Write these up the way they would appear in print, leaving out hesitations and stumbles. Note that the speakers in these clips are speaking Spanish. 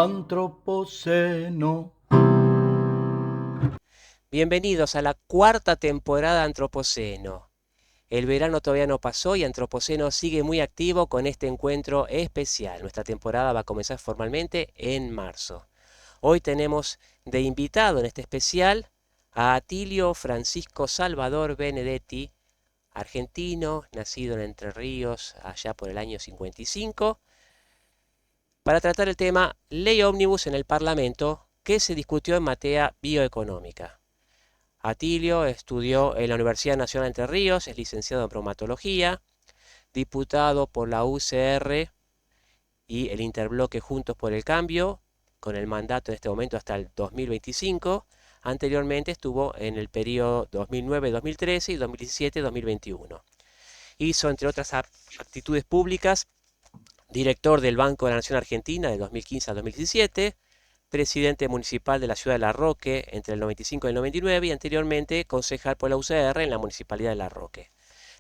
Antropoceno. Bienvenidos a la cuarta temporada de Antropoceno. El verano todavía no pasó y Antropoceno sigue muy activo con este encuentro especial. Nuestra temporada va a comenzar formalmente en marzo. Hoy tenemos de invitado en este especial a Atilio Francisco Salvador Benedetti, argentino, nacido en Entre Ríos allá por el año 55, para tratar el tema Ley Ómnibus en el Parlamento que se discutió en materia bioeconómica. Atilio estudió en la Universidad Nacional de Entre Ríos, es licenciado en bromatología, diputado por la UCR y el Interbloque Juntos por el Cambio, con el mandato en este momento hasta el 2025. Anteriormente estuvo en el periodo 2009-2013 y 2017-2021. Hizo, entre otras actitudes públicas, director del Banco de la Nación Argentina de 2015 a 2017, presidente municipal de la ciudad de La Roque entre el 95 y el 99 y anteriormente concejal por la UCR en la municipalidad de La Roque.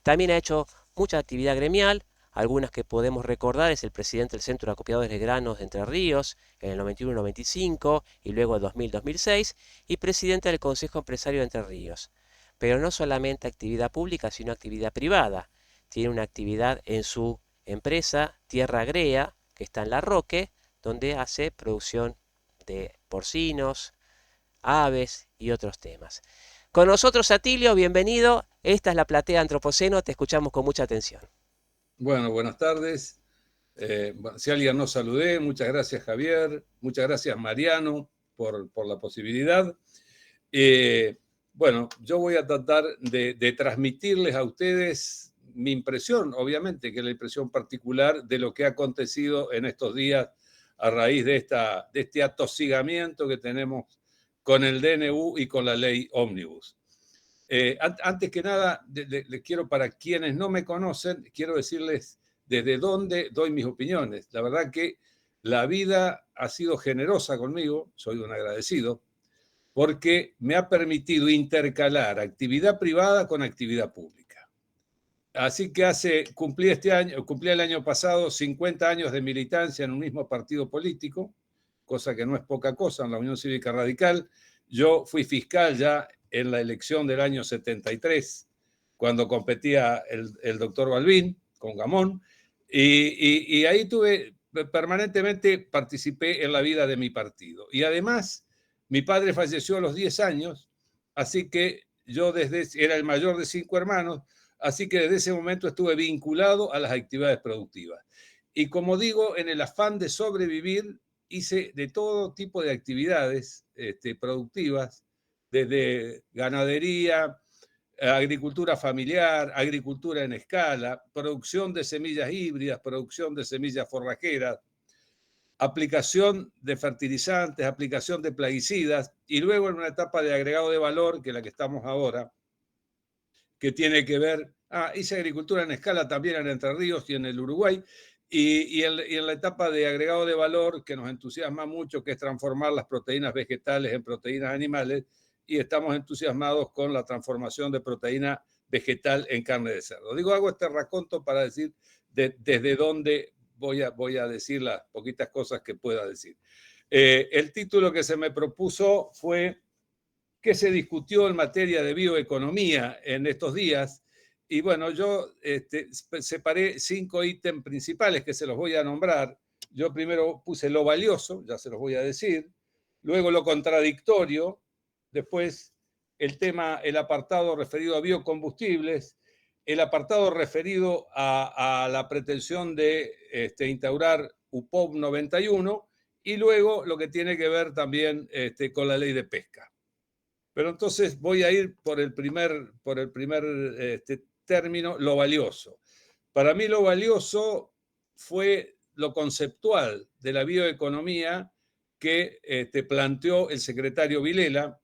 También ha hecho mucha actividad gremial, algunas que podemos recordar es el presidente del Centro de Acopiadores de Granos de Entre Ríos en el 91-95 y luego el 2000-2006 y presidente del Consejo Empresario de Entre Ríos. Pero no solamente actividad pública, sino actividad privada. Tiene una actividad en su empresa Tierra Agrea, que está en La Roque, donde hace producción de porcinos, aves y otros temas. Con nosotros, Atilio, bienvenido. Esta es la platea Antropoceno, te escuchamos con mucha atención. Bueno, buenas tardes. Si alguien no saludé, muchas gracias Javier, muchas gracias Mariano por la posibilidad. Bueno, yo voy a tratar de transmitirles a ustedes mi impresión, obviamente, que es la impresión particular de lo que ha acontecido en estos días a raíz de este atosigamiento que tenemos con el DNU y con la ley Ómnibus. Antes que nada, les quiero, para quienes no me conocen, quiero decirles desde dónde doy mis opiniones. La verdad que la vida ha sido generosa conmigo, soy un agradecido, porque me ha permitido intercalar actividad privada con actividad pública. Así que cumplí el año pasado 50 años de militancia en un mismo partido político, cosa que no es poca cosa en la Unión Cívica Radical. Yo fui fiscal ya en la elección del año 73, cuando competía el doctor Balbín con Gamón, y ahí permanentemente participé en la vida de mi partido. Y además, mi padre falleció a los 10 años, así que era el mayor de 5 hermanos, así que desde ese momento estuve vinculado a las actividades productivas. Y como digo, en el afán de sobrevivir, hice de todo tipo de actividades productivas, desde ganadería, agricultura familiar, agricultura en escala, producción de semillas híbridas, producción de semillas forrajeras, aplicación de fertilizantes, aplicación de plaguicidas, y luego en una etapa de agregado de valor, que es la que estamos ahora, que tiene que ver, hice agricultura en escala también en Entre Ríos y en el Uruguay, y en la etapa de agregado de valor, que nos entusiasma mucho, que es transformar las proteínas vegetales en proteínas animales, y estamos entusiasmados con la transformación de proteína vegetal en carne de cerdo. Hago este raconto para decir desde dónde voy a decir las poquitas cosas que pueda decir. El título que se me propuso fue ¿qué se discutió en materia de bioeconomía en estos días? Y bueno, yo separé 5 ítems principales que se los voy a nombrar. Yo primero puse lo valioso, ya se los voy a decir, luego lo contradictorio, después el apartado referido a biocombustibles, el apartado referido a la pretensión de instaurar UPOV 91 y luego lo que tiene que ver también con la ley de pesca. Pero entonces voy a ir por el primer término, lo valioso. Para mí lo valioso fue lo conceptual de la bioeconomía que planteó el secretario Vilela,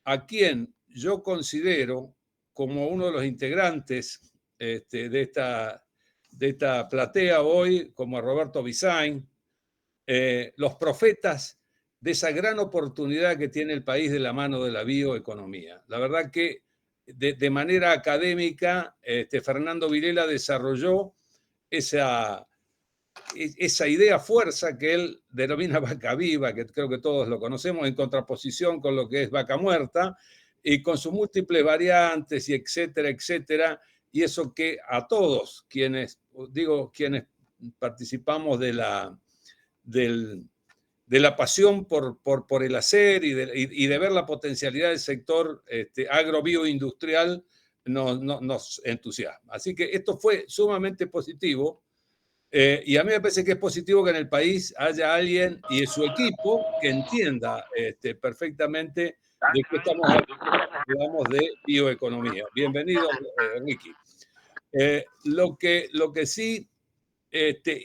a quien yo considero como uno de los integrantes de esta platea hoy, como a Roberto Bisain, los profetas de esa gran oportunidad que tiene el país de la mano de la bioeconomía. La verdad que de manera académica, Fernando Vilela desarrolló esa esa idea fuerza que él denomina vaca viva, que creo que todos lo conocemos, en contraposición con lo que es vaca muerta, y con sus múltiples variantes, y etcétera, etcétera, y eso que a todos quienes participamos de la pasión por el hacer y de ver la potencialidad del sector agrobioindustrial nos entusiasma. Así que esto fue sumamente positivo. Y a mí me parece que es positivo que en el país haya alguien y su equipo que entienda perfectamente de qué estamos hablando, hablamos de bioeconomía. Bienvenido, Ricky. Lo que sí,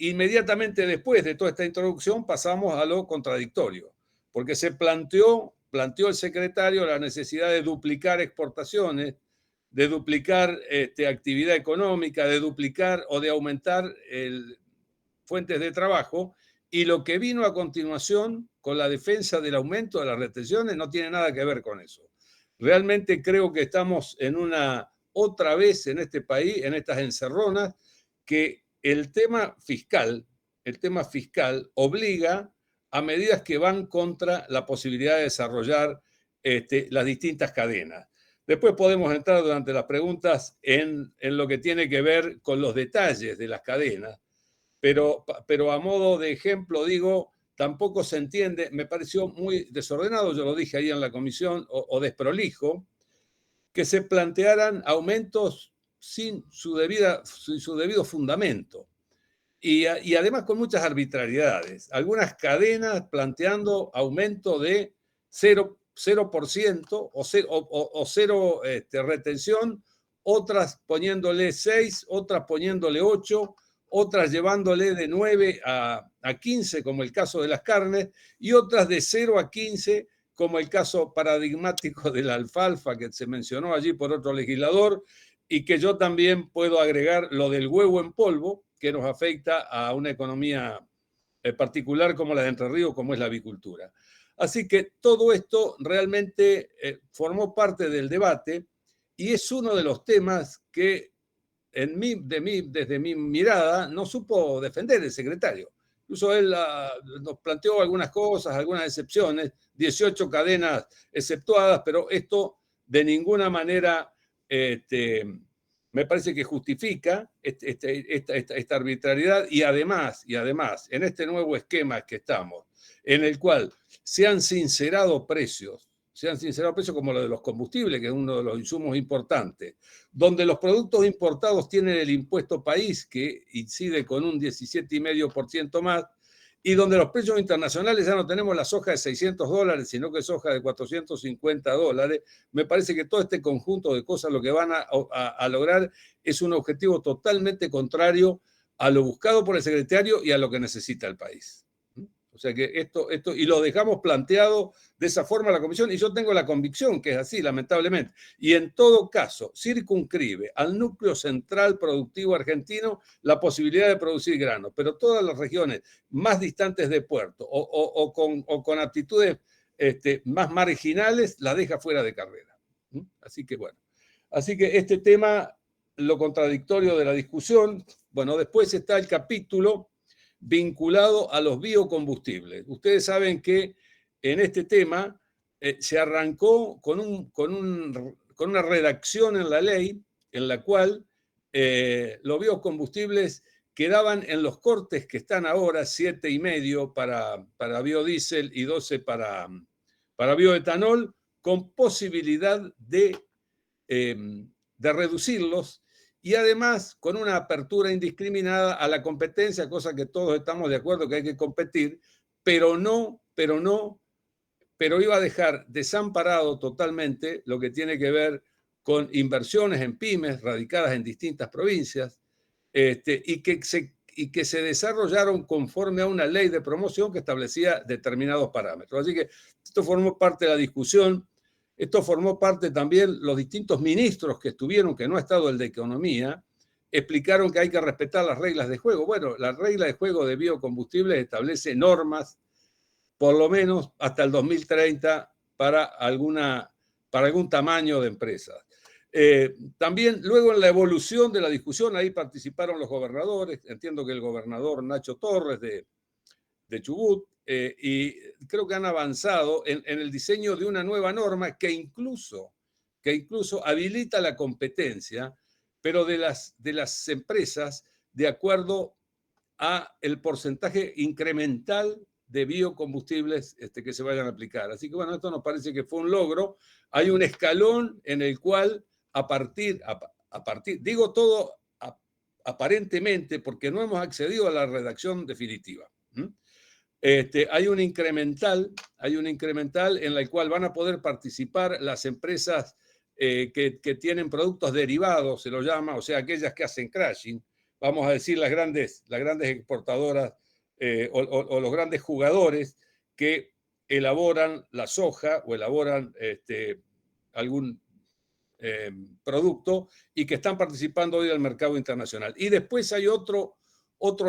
inmediatamente después de toda esta introducción pasamos a lo contradictorio, porque se planteó el secretario la necesidad de duplicar exportaciones, de duplicar actividad económica, de duplicar o de aumentar fuentes de trabajo, y lo que vino a continuación con la defensa del aumento de las retenciones no tiene nada que ver con eso. Realmente creo que estamos otra vez en este país, en estas encerronas, que el tema fiscal obliga a medidas que van contra la posibilidad de desarrollar las distintas cadenas. Después podemos entrar durante las preguntas en lo que tiene que ver con los detalles de las cadenas, pero a modo de ejemplo digo, tampoco se entiende, me pareció muy desordenado, yo lo dije ahí en la comisión, o desprolijo, que se plantearan aumentos sin su debido fundamento. Y además con muchas arbitrariedades. Algunas cadenas planteando aumento de 0% o cero retención, otras poniéndole 6, otras poniéndole 8, otras llevándole de 9 a 15, como el caso de las carnes, y otras de 0 a 15, como el caso paradigmático de la alfalfa que se mencionó allí por otro legislador, y que yo también puedo agregar lo del huevo en polvo, que nos afecta a una economía particular como la de Entre Ríos, como es la avicultura. Así que todo esto realmente formó parte del debate y es uno de los temas que desde mi mirada no supo defender el secretario. Incluso él nos planteó algunas cosas, algunas excepciones, 18 cadenas exceptuadas, pero esto de ninguna manera me parece que justifica esta arbitrariedad y además, en este nuevo esquema que estamos, en el cual se han sincerado precios como lo de los combustibles, que es uno de los insumos importantes, donde los productos importados tienen el impuesto país, que incide con un 17,5% más, y donde los precios internacionales ya no tenemos la soja de $600, sino que soja de $450, me parece que todo este conjunto de cosas lo que van a lograr es un objetivo totalmente contrario a lo buscado por el secretario y a lo que necesita el país. O sea que esto, y lo dejamos planteado de esa forma en la comisión, y yo tengo la convicción que es así, lamentablemente. Y en todo caso, circunscribe al núcleo central productivo argentino la posibilidad de producir grano, pero todas las regiones más distantes de puerto o con aptitudes más marginales la deja fuera de carrera. Así que bueno, así que este tema, lo contradictorio de la discusión, bueno, después está el capítulo vinculado a los biocombustibles. Ustedes saben que en este tema se arrancó con una redacción en la ley en la cual los biocombustibles quedaban en los cortes que están ahora, 7,5 para biodiesel y 12 para bioetanol, con posibilidad de reducirlos, y además con una apertura indiscriminada a la competencia, cosa que todos estamos de acuerdo que hay que competir, pero iba a dejar desamparado totalmente lo que tiene que ver con inversiones en pymes radicadas en distintas provincias, y que se desarrollaron conforme a una ley de promoción que establecía determinados parámetros. Así que esto formó parte de la discusión. Esto formó parte también, los distintos ministros que estuvieron, que no ha estado el de Economía, explicaron que hay que respetar las reglas de juego. Bueno, la regla de juego de biocombustibles establece normas, por lo menos hasta el 2030, para algún tamaño de empresas. También luego en la evolución de la discusión, ahí participaron los gobernadores, entiendo que el gobernador Nacho Torres de Chubut, y creo que han avanzado en el diseño de una nueva norma que incluso habilita la competencia, pero de las empresas de acuerdo a el porcentaje incremental de biocombustibles que se vayan a aplicar. Así que bueno, esto nos parece que fue un logro. Hay un escalón en el cual a partir digo todo aparentemente porque no hemos accedido a la redacción definitiva. Hay un incremental en el cual van a poder participar las empresas que tienen productos derivados, se lo llama, o sea, aquellas que hacen crashing, vamos a decir las grandes exportadoras o los grandes jugadores que elaboran la soja o elaboran algún producto y que están participando hoy del mercado internacional. Y después hay otro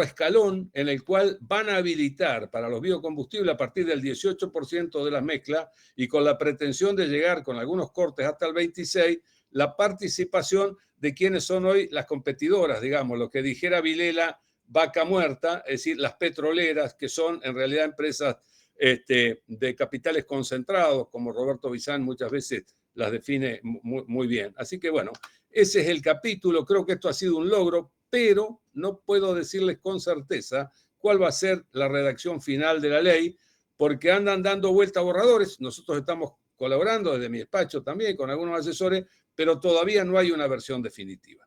escalón en el cual van a habilitar para los biocombustibles a partir del 18% de la mezcla y con la pretensión de llegar con algunos cortes hasta el 26%, la participación de quienes son hoy las competidoras, digamos, lo que dijera Vilela, vaca muerta, es decir, las petroleras, que son en realidad empresas de capitales concentrados, como Roberto Bizán muchas veces las define muy bien. Así que bueno, ese es el capítulo, creo que esto ha sido un logro, pero no puedo decirles con certeza cuál va a ser la redacción final de la ley, porque andan dando vuelta a borradores, nosotros estamos colaborando desde mi despacho también con algunos asesores, pero todavía no hay una versión definitiva.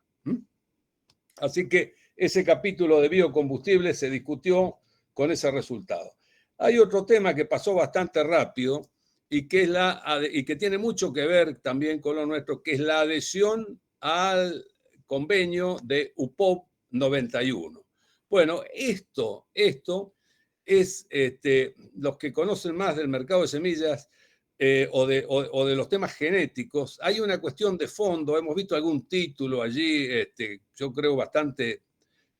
Así que ese capítulo de biocombustibles se discutió con ese resultado. Hay otro tema que pasó bastante rápido y que tiene mucho que ver también con lo nuestro, que es la adhesión al convenio de UPOV 91. Bueno, esto es, los que conocen más del mercado de semillas o de los temas genéticos, hay una cuestión de fondo, hemos visto algún título allí, yo creo bastante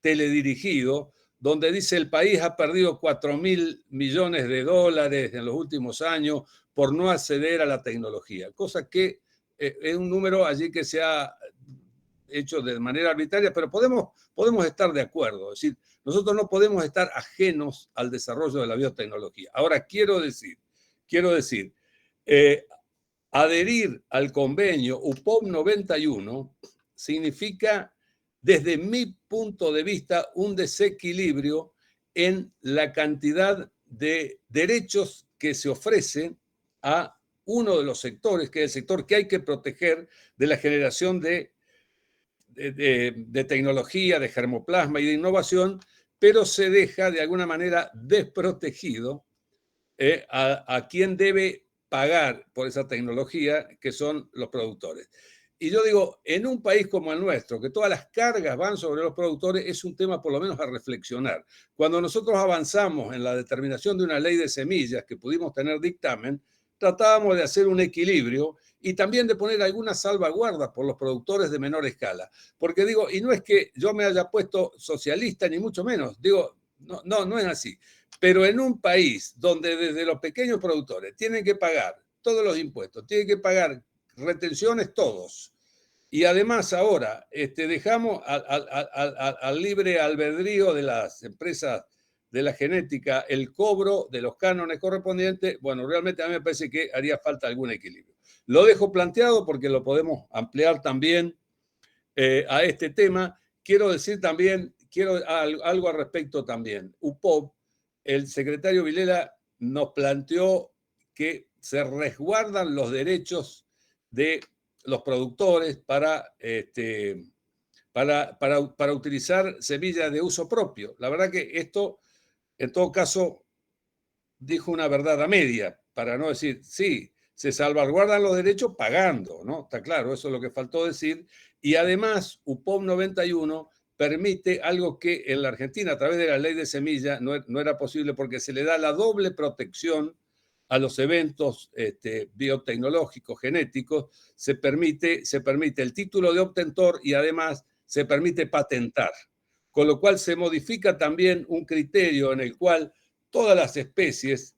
teledirigido, donde dice el país ha perdido 4.000 millones de dólares en los últimos años por no acceder a la tecnología, cosa que es un número allí que se ha hecho de manera arbitraria, pero podemos estar de acuerdo, es decir, nosotros no podemos estar ajenos al desarrollo de la biotecnología. Ahora, quiero decir, adherir al convenio UPOV 91 significa, desde mi punto de vista, un desequilibrio en la cantidad de derechos que se ofrecen a uno de los sectores, que es el sector que hay que proteger de la generación de tecnología, de germoplasma y de innovación, pero se deja de alguna manera desprotegido a quien debe pagar por esa tecnología, que son los productores. Y yo digo, en un país como el nuestro, que todas las cargas van sobre los productores, es un tema por lo menos a reflexionar. Cuando nosotros avanzamos en la determinación de una ley de semillas, que pudimos tener dictamen, tratábamos de hacer un equilibrio y también de poner algunas salvaguardas por los productores de menor escala. Porque digo, y no es que yo me haya puesto socialista, ni mucho menos, digo, no es así. Pero en un país donde desde los pequeños productores tienen que pagar todos los impuestos, tienen que pagar retenciones todos, y además ahora dejamos al libre albedrío de las empresas de la genética el cobro de los cánones correspondientes, bueno, realmente a mí me parece que haría falta algún equilibrio. Lo dejo planteado porque lo podemos ampliar también a este tema. Quiero decir también, algo al respecto también. UPOV, el secretario Vilela nos planteó que se resguardan los derechos de los productores para utilizar semillas de uso propio. La verdad que esto, en todo caso, dijo una verdad a media, para no decir, sí, se salvaguardan los derechos pagando, ¿no? Está claro, eso es lo que faltó decir. Y además, UPOV 91 permite algo que en la Argentina, a través de la ley de semilla, no era posible, porque se le da la doble protección a los eventos biotecnológicos, genéticos, se permite el título de obtentor y además se permite patentar. Con lo cual se modifica también un criterio en el cual todas las especies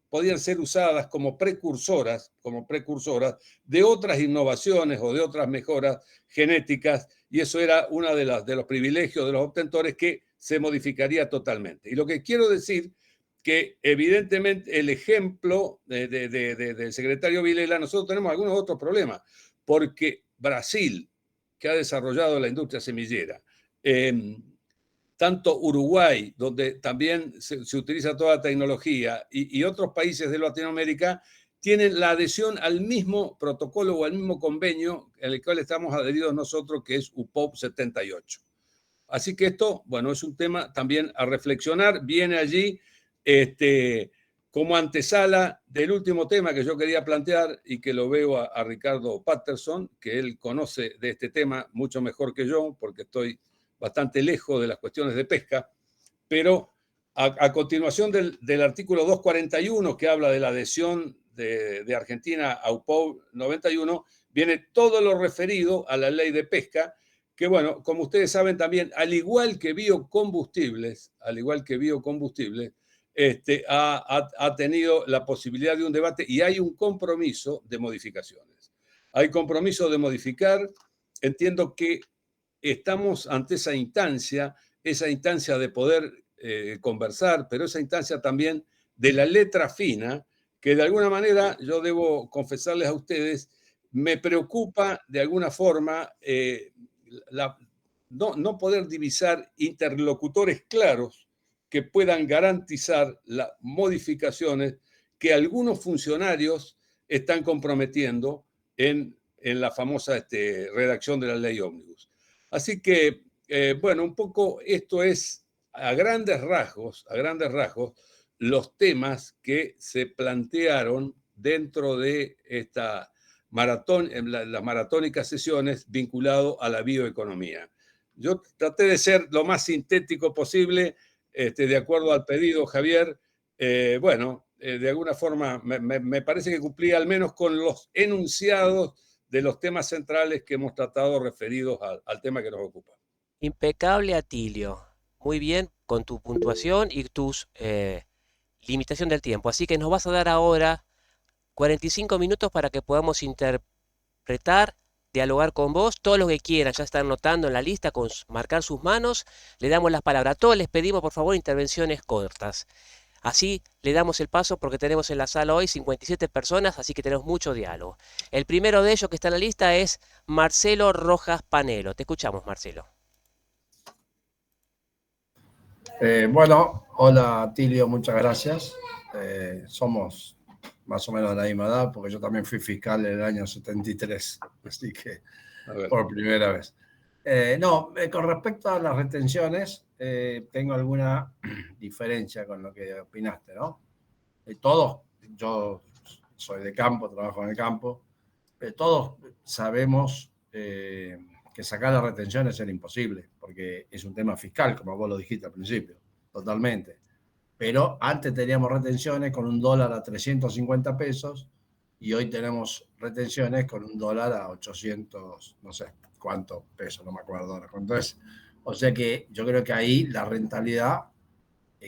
podían ser usadas como precursoras de otras innovaciones o de otras mejoras genéticas, y eso era uno de los privilegios de los obtentores, que se modificaría totalmente. Y lo que quiero decir, que evidentemente el ejemplo del secretario Vilela, nosotros tenemos algunos otros problemas, porque Brasil, que ha desarrollado la industria semillera, tanto Uruguay, donde también se utiliza toda la tecnología, y otros países de Latinoamérica tienen la adhesión al mismo protocolo o al mismo convenio en el cual estamos adheridos nosotros, que es UPOV 78. Así que esto, bueno, es un tema también a reflexionar. Viene allí como antesala del último tema que yo quería plantear, y que lo veo a Ricardo Patterson, que él conoce de este tema mucho mejor que yo, porque estoy bastante lejos de las cuestiones de pesca, pero a continuación del artículo 241, que habla de la adhesión de Argentina a UPOV 91, viene todo lo referido a la ley de pesca, que, bueno, como ustedes saben también, al igual que biocombustibles, ha tenido la posibilidad de un debate, y hay un compromiso de modificaciones. Hay compromiso de modificar. Entiendo que estamos ante esa instancia de poder conversar, pero esa instancia también de la letra fina, que de alguna manera, yo debo confesarles a ustedes, me preocupa de alguna forma no poder divisar interlocutores claros que puedan garantizar las modificaciones que algunos funcionarios están comprometiendo en la famosa redacción de la ley ómnibus. Así que, bueno, un poco esto es a grandes rasgos, los temas que se plantearon dentro de esta maratón, las maratónicas sesiones vinculado a la bioeconomía. Yo traté de ser lo más sintético posible, de acuerdo al pedido, Javier. Bueno, de alguna forma me parece que cumplí al menos con los enunciados de los temas centrales que hemos tratado referidos al tema que nos ocupa. Impecable, Atilio. Muy bien con tu puntuación y tus limitación del tiempo. Así que nos vas a dar ahora 45 minutos para que podamos interpretar, dialogar con vos. Todo lo que quieran ya están notando en la lista con marcar sus manos. Le damos las palabras. A todos les pedimos, por favor, intervenciones cortas. Así le damos el paso porque tenemos en la sala hoy 57 personas, así que tenemos mucho diálogo. El primero de ellos que está en la lista es Marcelo Rojas Panelo. Te escuchamos, Marcelo. Bueno, hola Tilio, muchas gracias. Somos más o menos de la misma edad, porque yo también fui fiscal en el año 73, así que por primera vez. Con respecto a las retenciones, tengo alguna diferencia con lo que opinaste, ¿no? Todos, yo soy de campo, trabajo en el campo, todos sabemos que sacar las retenciones era imposible, porque es un tema fiscal, como vos lo dijiste al principio, totalmente. Pero antes teníamos retenciones con $1 a 350 pesos, y hoy tenemos retenciones con $1 a 800, no sé cuánto pesos, no me acuerdo ahora cuánto es. O sea que yo creo que ahí la rentabilidad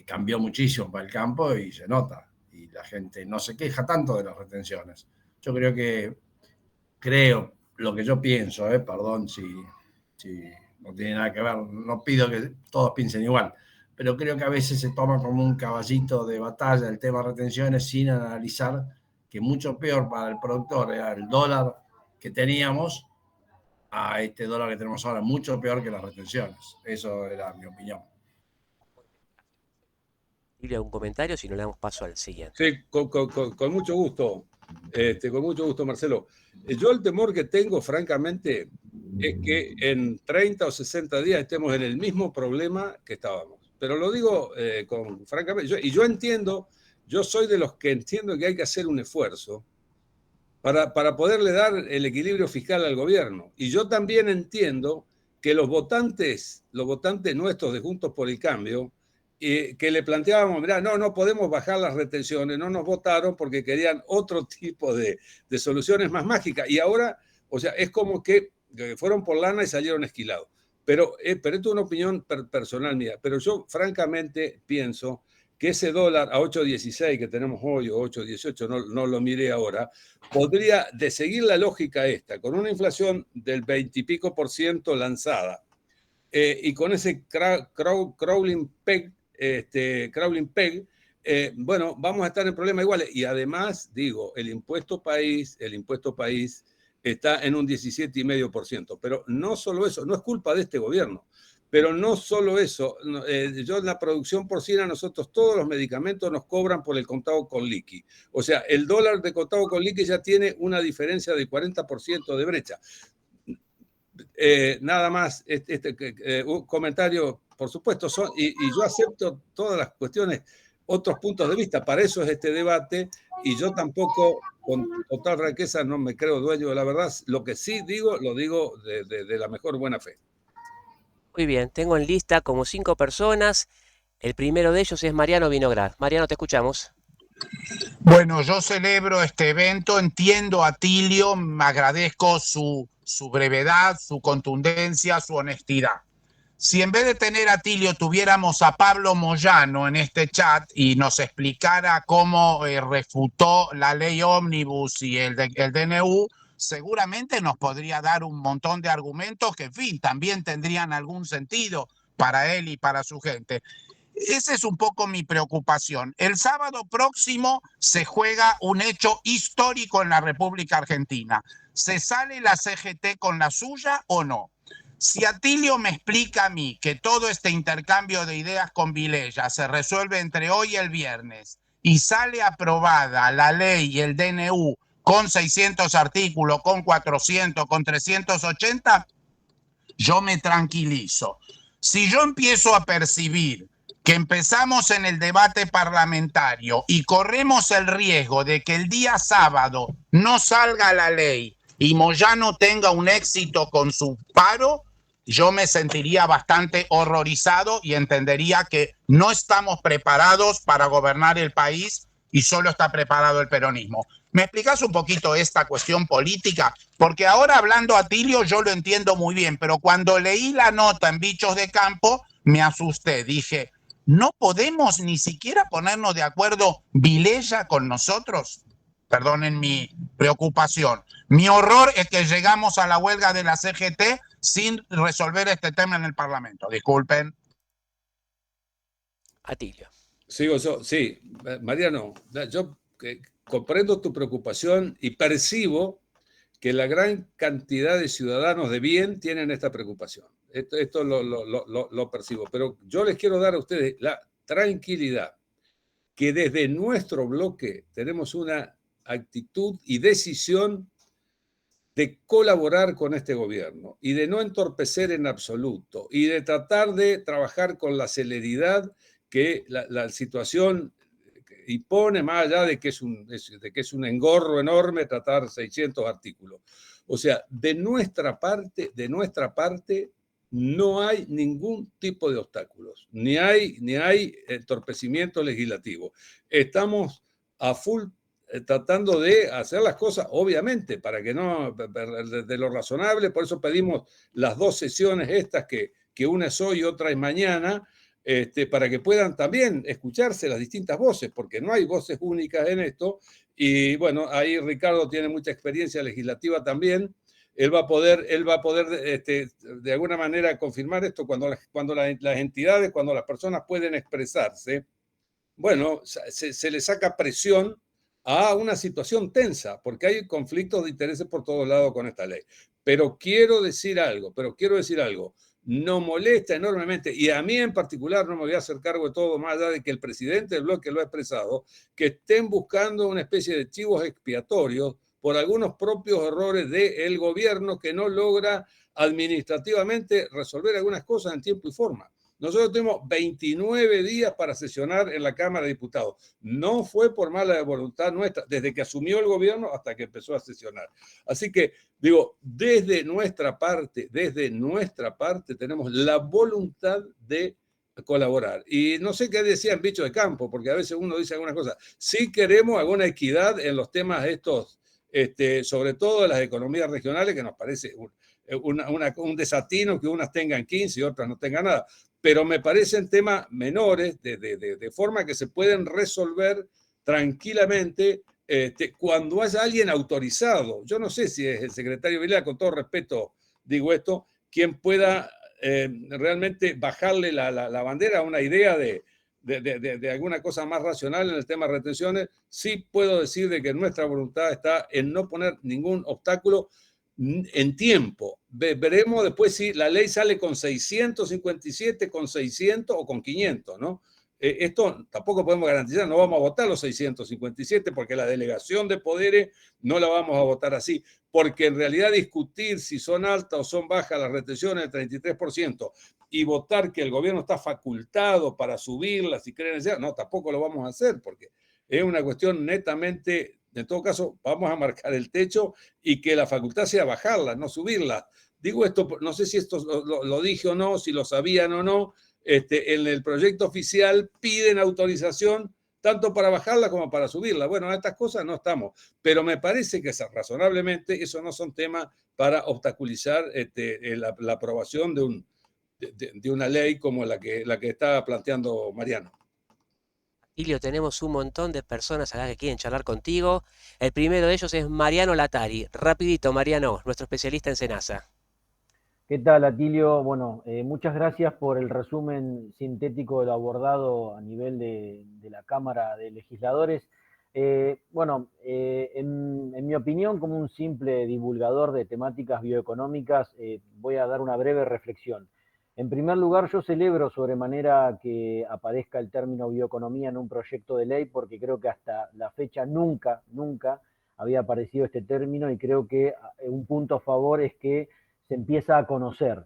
cambió muchísimo para el campo y se nota. Y la gente no se queja tanto de las retenciones. Yo creo lo que yo pienso, perdón si no tiene nada que ver, no pido que todos piensen igual, pero creo que a veces se toma como un caballito de batalla el tema de retenciones sin analizar que mucho peor para el productor era el dólar que teníamos a este dólar que tenemos ahora, mucho peor que las retenciones. Eso era mi opinión. ¿Tiene algún comentario? Si no, le damos paso al siguiente. Sí, con mucho gusto. Con mucho gusto, Marcelo. Yo el temor que tengo, francamente, es que en 30 o 60 días estemos en el mismo problema que estábamos. Pero lo digo francamente, yo entiendo, yo soy de los que entiendo que hay que hacer un esfuerzo para poderle dar el equilibrio fiscal al gobierno. Y yo también entiendo que los votantes nuestros de Juntos por el Cambio, que le planteábamos, mirá, no podemos bajar las retenciones, no nos votaron porque querían otro tipo de soluciones más mágicas. Y ahora, o sea, es como que fueron por lana y salieron esquilados. Pero esto es una opinión personal mía. Pero yo francamente pienso que ese dólar a 8.16 que tenemos hoy, o 8.18, no lo miré ahora, podría, de seguir la lógica esta, con una inflación del 20 y pico % lanzada, y con ese crawling peg, bueno, vamos a estar en problemas iguales. Y además, digo, el impuesto país está en un 17,5%. Pero no solo eso, no es culpa de este gobierno. Pero no solo eso, yo en la producción porcina, nosotros todos los medicamentos nos cobran por el contado con liqui. O sea, el dólar de contado con liqui ya tiene una diferencia del 40% de brecha. Nada más, un comentario, por supuesto, y yo acepto todas las cuestiones, otros puntos de vista, para eso es este debate, y yo tampoco, con total riqueza, no me creo dueño de la verdad. Lo que sí digo, lo digo de la mejor buena fe. Muy bien, tengo en lista como 5 personas. El primero de ellos es Mariano Vinograd. Mariano, te escuchamos. Bueno, yo celebro este evento, entiendo a Tilio, me agradezco su brevedad, su contundencia, su honestidad. Si en vez de tener a Tilio tuviéramos a Pablo Moyano en este chat y nos explicara cómo refutó la ley ómnibus y el DNU, seguramente nos podría dar un montón de argumentos que, en fin, también tendrían algún sentido para él y para su gente. Esa es un poco mi preocupación. El sábado próximo se juega un hecho histórico en la República Argentina. ¿Se sale la CGT con la suya o no? Si Atilio me explica a mí que todo este intercambio de ideas con Vilella se resuelve entre hoy y el viernes y sale aprobada la ley y el DNU con 600 artículos, con 400, con 380, yo me tranquilizo. Si yo empiezo a percibir que empezamos en el debate parlamentario y corremos el riesgo de que el día sábado no salga la ley y Moyano tenga un éxito con su paro, yo me sentiría bastante horrorizado y entendería que no estamos preparados para gobernar el país y solo está preparado el peronismo. ¿Me explicas un poquito esta cuestión política? Porque ahora hablando a Tilio yo lo entiendo muy bien, pero cuando leí la nota en Bichos de Campo me asusté, dije, ¿no podemos ni siquiera ponernos de acuerdo Vilella con nosotros? Perdonen mi preocupación. Mi horror es que llegamos a la huelga de la CGT sin resolver este tema en el Parlamento. Disculpen. Atilio. Sigo yo, sí, Mariano, yo comprendo tu preocupación y percibo que la gran cantidad de ciudadanos de bien tienen esta preocupación. Esto lo percibo, pero yo les quiero dar a ustedes la tranquilidad que desde nuestro bloque tenemos una actitud y decisión de colaborar con este gobierno y de no entorpecer en absoluto y de tratar de trabajar con la celeridad que la situación impone, más allá de que es un engorro enorme tratar 600 artículos. O sea, de nuestra parte no hay ningún tipo de obstáculos, ni hay entorpecimiento legislativo. Estamos a full tratando de hacer las cosas, obviamente, para que no, de lo razonable, por eso pedimos las 2 sesiones estas, que una es hoy y otra es mañana, para que puedan también escucharse las distintas voces, porque no hay voces únicas en esto, y bueno, ahí Ricardo tiene mucha experiencia legislativa también. Él va a poder de alguna manera confirmar esto cuando las entidades, cuando las personas pueden expresarse, bueno, se le saca presión a una situación tensa, porque hay conflictos de intereses por todos lados con esta ley. Pero quiero decir algo, nos molesta enormemente, y a mí en particular no me voy a hacer cargo de todo, más allá de que el presidente del bloque lo ha expresado, que estén buscando una especie de chivos expiatorios por algunos propios errores del gobierno que no logra administrativamente resolver algunas cosas en tiempo y forma. Nosotros tuvimos 29 días para sesionar en la Cámara de Diputados. No fue por mala voluntad nuestra, desde que asumió el gobierno hasta que empezó a sesionar. Así que, digo, desde nuestra parte tenemos la voluntad de colaborar. Y no sé qué decían Bichos de Campo, porque a veces uno dice algunas cosas. Sí queremos alguna equidad en los temas estos, sobre todo de las economías regionales, que nos parece un desatino que unas tengan 15 y otras no tengan nada. pero me parecen temas menores, de forma que se pueden resolver tranquilamente cuando haya alguien autorizado. Yo no sé si es el secretario Vilella, con todo respeto digo esto, quien pueda realmente bajarle la bandera a una idea de alguna cosa más racional en el tema de retenciones. Sí puedo decir de que nuestra voluntad está en no poner ningún obstáculo en tiempo. Veremos después si la ley sale con 657, con 600 o con 500, ¿no? Esto tampoco podemos garantizar, no vamos a votar los 657 porque la delegación de poderes no la vamos a votar así, porque en realidad discutir si son altas o son bajas las retenciones del 33% y votar que el gobierno está facultado para subirlas si creen necesidad, no, tampoco lo vamos a hacer porque es una cuestión netamente, en todo caso, vamos a marcar el techo y que la facultad sea bajarlas, no subirlas. Digo esto, no sé si esto lo dije o no, si lo sabían o no. En el proyecto oficial piden autorización tanto para bajarla como para subirla. Bueno, a estas cosas no estamos, pero me parece que razonablemente eso no son temas para obstaculizar la aprobación de una ley como la que está planteando Mariano. Atilio, tenemos un montón de personas acá que quieren charlar contigo. El primero de ellos es Mariano Latari. Rapidito, Mariano, nuestro especialista en SENASA. ¿Qué tal, Atilio? Bueno, muchas gracias por el resumen sintético de lo abordado a nivel de la Cámara de Legisladores. En mi opinión, como un simple divulgador de temáticas bioeconómicas, voy a dar una breve reflexión. En primer lugar, yo celebro sobremanera que aparezca el término bioeconomía en un proyecto de ley, porque creo que hasta la fecha nunca había aparecido este término, y creo que un punto a favor es que se empieza a conocer.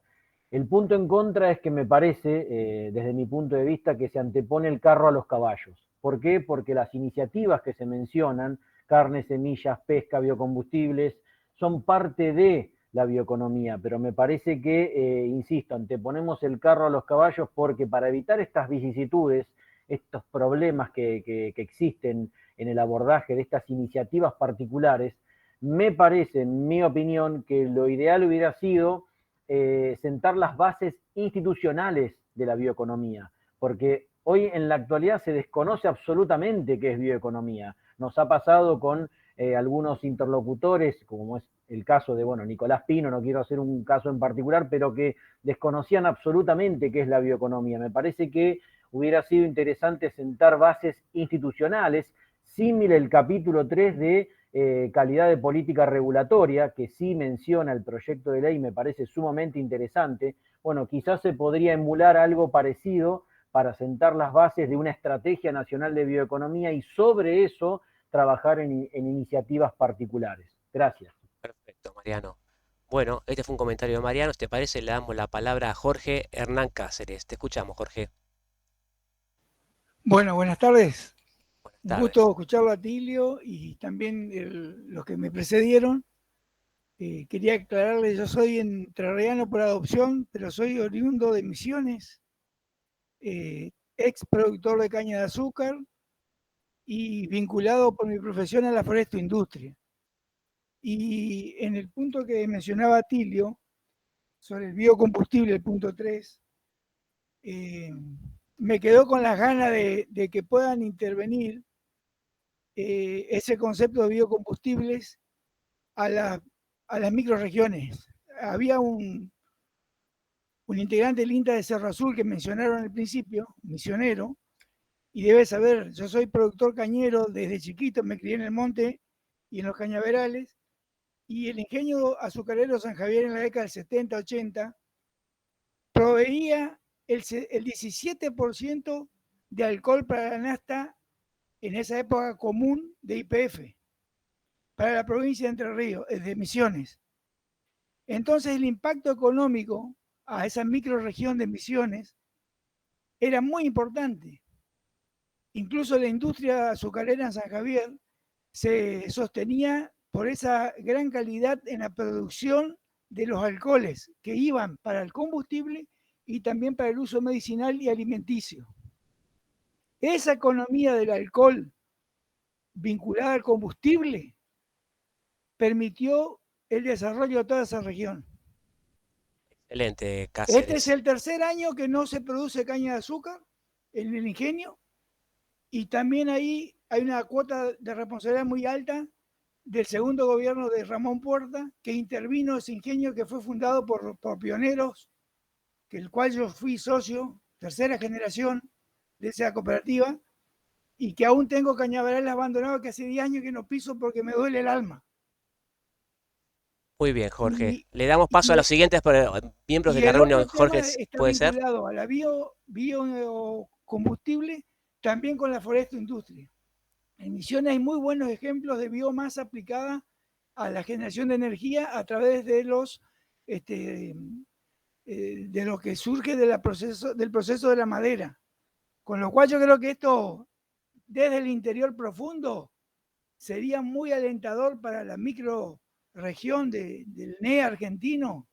El punto en contra es que me parece, desde mi punto de vista, que se antepone el carro a los caballos. ¿Por qué? Porque las iniciativas que se mencionan, carne, semillas, pesca, biocombustibles, son parte de la bioeconomía, pero me parece que, insisto, anteponemos el carro a los caballos porque para evitar estas vicisitudes, estos problemas que existen en el abordaje de estas iniciativas particulares, me parece, en mi opinión, que lo ideal hubiera sido sentar las bases institucionales de la bioeconomía, porque hoy en la actualidad se desconoce absolutamente qué es bioeconomía. Nos ha pasado con algunos interlocutores, como es el caso de, Nicolás Pino, no quiero hacer un caso en particular, pero que desconocían absolutamente qué es la bioeconomía. Me parece que hubiera sido interesante sentar bases institucionales, símil el capítulo 3 de calidad de política regulatoria, que sí menciona el proyecto de ley, me parece sumamente interesante. Bueno, quizás se podría emular algo parecido para sentar las bases de una estrategia nacional de bioeconomía y sobre eso trabajar en iniciativas particulares. Gracias. Perfecto, Mariano. Bueno, este fue un comentario de Mariano. ¿Te parece? Le damos la palabra a Jorge Hernán Cáceres. Te escuchamos, Jorge. Bueno, buenas tardes. Buenas Un tardes. gusto escucharlo a Atilio y también los que me precedieron. Quería aclararles, yo soy entrerriano por adopción, pero soy oriundo de Misiones, ex productor de caña de azúcar y vinculado por mi profesión a la forestoindustria. Y en el punto que mencionaba Atilio, sobre el biocombustible, el punto 3, me quedó con las ganas de que puedan intervenir ese concepto de biocombustibles a las microrregiones. Había un integrante del INTA de Cerro Azul que mencionaron al principio, misionero, y debe saber, yo soy productor cañero desde chiquito, me crié en el monte y en los cañaverales, y el ingenio azucarero San Javier en la década del 70-80 proveía el 17% de alcohol para la nafta en esa época común de YPF, para la provincia de Entre Ríos, de Misiones. Entonces el impacto económico a esa microrregión de Misiones era muy importante. Incluso la industria azucarera en San Javier se sostenía por esa gran calidad en la producción de los alcoholes que iban para el combustible y también para el uso medicinal y alimenticio. Esa economía del alcohol vinculada al combustible permitió el desarrollo de toda esa región. Excelente, Cáceres. Este es el tercer año que no se produce caña de azúcar en el ingenio, y también ahí hay una cuota de responsabilidad muy alta del segundo gobierno de Ramón Puerta, que intervino ese ingenio que fue fundado por pioneros, que el cual yo fui socio, tercera generación de esa cooperativa, y que aún tengo cañaverales abandonados que hace 10 años que no piso porque me duele el alma. Muy bien, Jorge. Y- Le damos paso a los siguientes miembros de la reunión. Jorge, está ¿puede ser? vinculado a la biocombustible, también con la forestoindustria. En Misiones hay muy buenos ejemplos de biomasa aplicada a la generación de energía a través de de lo que surge del proceso de la madera. Con lo cual yo creo que esto, desde el interior profundo, sería muy alentador para la microregión del NE argentino,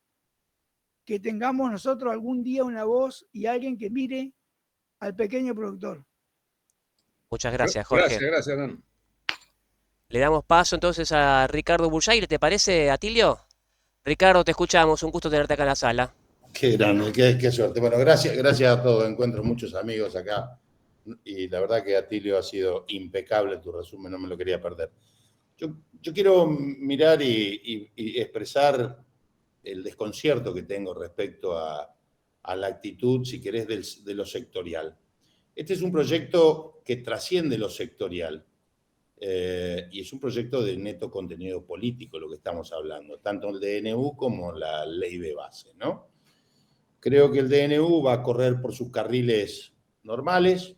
que tengamos nosotros algún día una voz y alguien que mire al pequeño productor. Muchas gracias, Jorge. Gracias, Hernán. Le damos paso entonces a Ricardo Bullaire, ¿te parece, Atilio? Ricardo, te escuchamos, un gusto tenerte acá en la sala. Qué grande, qué suerte. Bueno, gracias a todos. Encuentro muchos amigos acá y la verdad que, Atilio, ha sido impecable tu resumen, no me lo quería perder. Yo quiero mirar y expresar el desconcierto que tengo respecto a la actitud, si querés, de lo sectorial. Este es un proyecto que trasciende lo sectorial y es un proyecto de neto contenido político, lo que estamos hablando, tanto el DNU como la ley de base, ¿no? Creo que el DNU va a correr por sus carriles normales,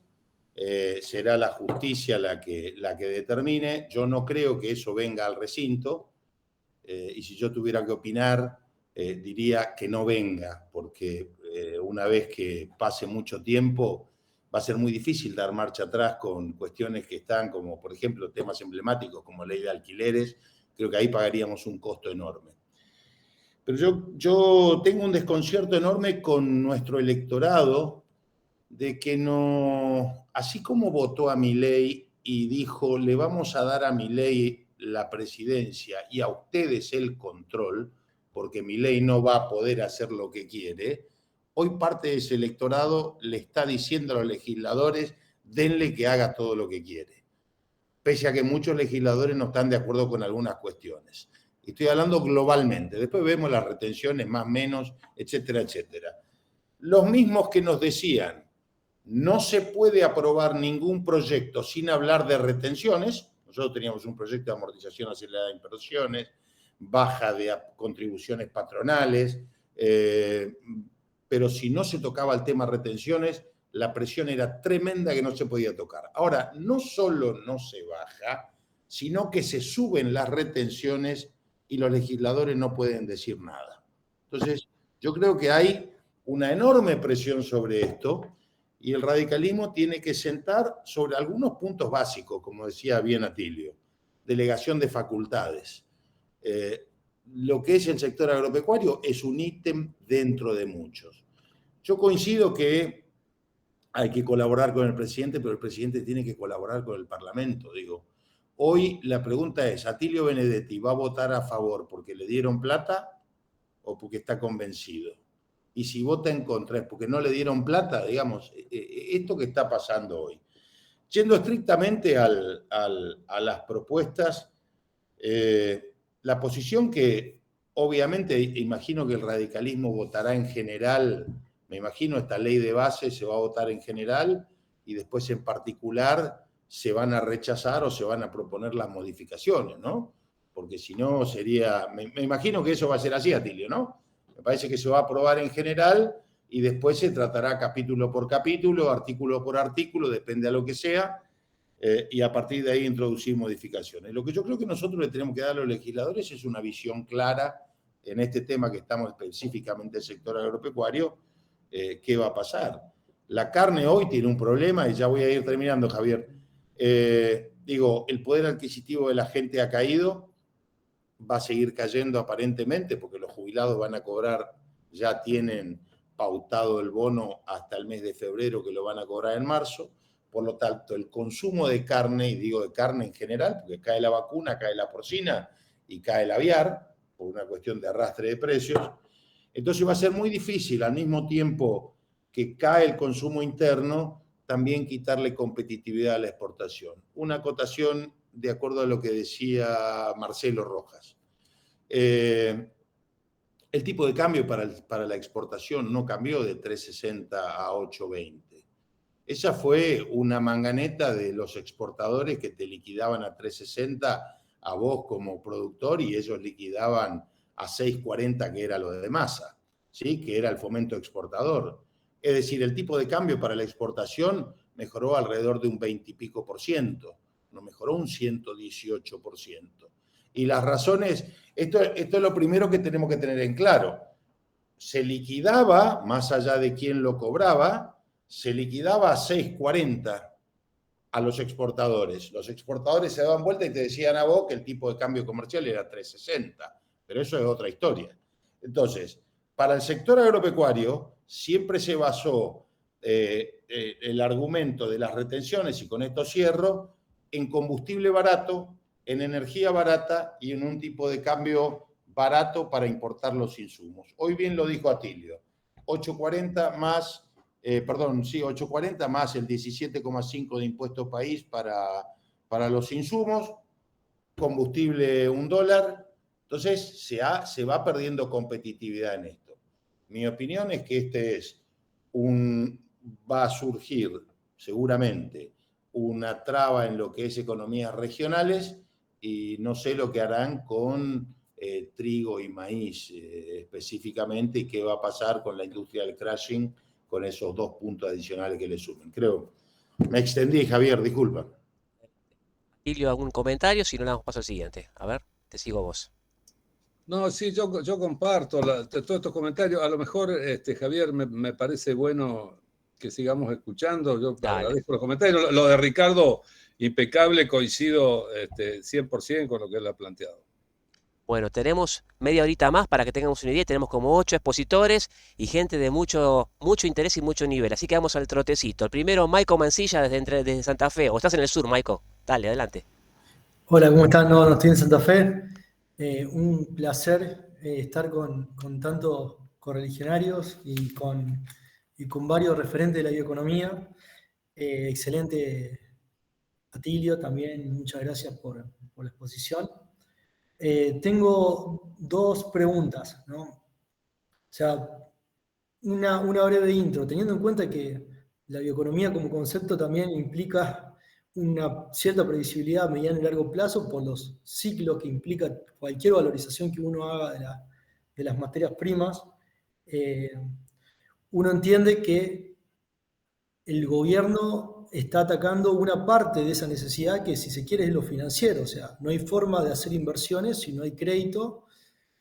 será la justicia la que determine. Yo no creo que eso venga al recinto, y si yo tuviera que opinar, diría que no venga, porque una vez que pase mucho tiempo va a ser muy difícil dar marcha atrás con cuestiones que están, como por ejemplo temas emblemáticos como ley de alquileres. Creo que ahí pagaríamos un costo enorme. Pero yo tengo un desconcierto enorme con nuestro electorado de que no, así como votó a Milei y dijo, le vamos a dar a Milei la presidencia y a ustedes el control, porque Milei no va a poder hacer lo que quiere, hoy parte de ese electorado le está diciendo a los legisladores, denle que haga todo lo que quiere, pese a que muchos legisladores no están de acuerdo con algunas cuestiones. Estoy hablando globalmente. Después vemos las retenciones, más, menos, etcétera, etcétera. Los mismos que nos decían, no se puede aprobar ningún proyecto sin hablar de retenciones. Nosotros teníamos un proyecto de amortización acelerada de inversiones, baja de contribuciones patronales, pero si no se tocaba el tema retenciones, la presión era tremenda que no se podía tocar. Ahora, no solo no se baja, sino que se suben las retenciones y los legisladores no pueden decir nada. Entonces, yo creo que hay una enorme presión sobre esto y el radicalismo tiene que sentar sobre algunos puntos básicos, como decía bien Atilio, delegación de facultades. Lo que es el sector agropecuario es un ítem dentro de muchos. Yo coincido que hay que colaborar con el presidente, pero el presidente tiene que colaborar con el Parlamento, digo. Hoy la pregunta es, ¿Atilio Benedetti va a votar a favor porque le dieron plata o porque está convencido? Y si vota en contra es porque no le dieron plata, digamos, esto que está pasando hoy. Yendo estrictamente a las propuestas, la posición que obviamente imagino que el radicalismo votará en general, me imagino esta ley de base se va a votar en general y después en particular se van a rechazar o se van a proponer las modificaciones, ¿no? Porque si no sería, me imagino que eso va a ser así, Atilio, ¿no? Me parece que se va a aprobar en general y después se tratará capítulo por capítulo, artículo por artículo, depende a lo que sea, y a partir de ahí introducir modificaciones. Lo que yo creo que nosotros le tenemos que dar a los legisladores es una visión clara en este tema que estamos específicamente en el sector agropecuario, qué va a pasar. La carne hoy tiene un problema, y ya voy a ir terminando, Javier. Digo, el poder adquisitivo de la gente ha caído, va a seguir cayendo aparentemente porque los jubilados van a cobrar, ya tienen pautado el bono hasta el mes de febrero que lo van a cobrar en marzo. Por lo tanto, el consumo de carne, y digo de carne en general, porque cae la vacuna, cae la porcina y cae el aviar, por una cuestión de arrastre de precios, Entonces va a ser muy difícil, al mismo tiempo que cae el consumo interno, también quitarle competitividad a la exportación. Una acotación de acuerdo a lo que decía Marcelo Rojas. El tipo de cambio para la exportación no cambió de 3.60 a 8.20. Esa fue una manganeta de los exportadores que te liquidaban a 3.60 a vos como productor y ellos liquidaban a 6.40, que era lo de Massa, ¿sí? Que era el fomento exportador. Es decir, el tipo de cambio para la exportación mejoró alrededor de un 20 y pico %, no mejoró un 118%. Y las razones, esto es lo primero que tenemos que tener en claro. Se liquidaba, más allá de quién lo cobraba, se liquidaba a 6.40 a los exportadores. Los exportadores se daban vuelta y te decían a vos que el tipo de cambio comercial era 3.60, pero eso es otra historia. Entonces, para el sector agropecuario siempre se basó el argumento de las retenciones, y con esto cierro, en combustible barato, en energía barata y en un tipo de cambio barato para importar los insumos. Hoy bien lo dijo Atilio, 8.40 más... 8.40 más el 17,5 de impuesto país para los insumos, combustible $1, entonces se va perdiendo competitividad en esto. Mi opinión es que va a surgir seguramente una traba en lo que es economías regionales y no sé lo que harán con trigo y maíz específicamente y qué va a pasar con la industria del crushing con esos 2 puntos adicionales que le sumen. Creo, me extendí, Javier, disculpa. Atilio, ¿algún comentario? Si no, le damos paso al siguiente. A ver, te sigo vos. No, sí, yo comparto todos estos comentarios. A lo mejor, Javier, me parece bueno que sigamos escuchando. Yo agradezco los comentarios. Lo de Ricardo, impecable, coincido 100% con lo que él ha planteado. Bueno, tenemos media horita más para que tengamos una idea. Tenemos como 8 expositores y gente de mucho interés y mucho nivel. Así que vamos al trotecito. El primero, Maico Mancilla desde Santa Fe. ¿O estás en el sur, Maico? Dale, adelante. Hola, ¿cómo están? No estoy en Santa Fe. Un placer estar con tantos correligionarios y con varios referentes de la bioeconomía. Excelente, Atilio, también muchas gracias por la exposición. Tengo 2 preguntas, ¿no? O sea, una breve intro, teniendo en cuenta que la bioeconomía como concepto también implica una cierta previsibilidad a mediano y largo plazo por los ciclos que implica cualquier valorización que uno haga de las materias primas. Uno entiende que el gobierno está atacando una parte de esa necesidad que, si se quiere, es lo financiero. O sea, no hay forma de hacer inversiones si no hay crédito.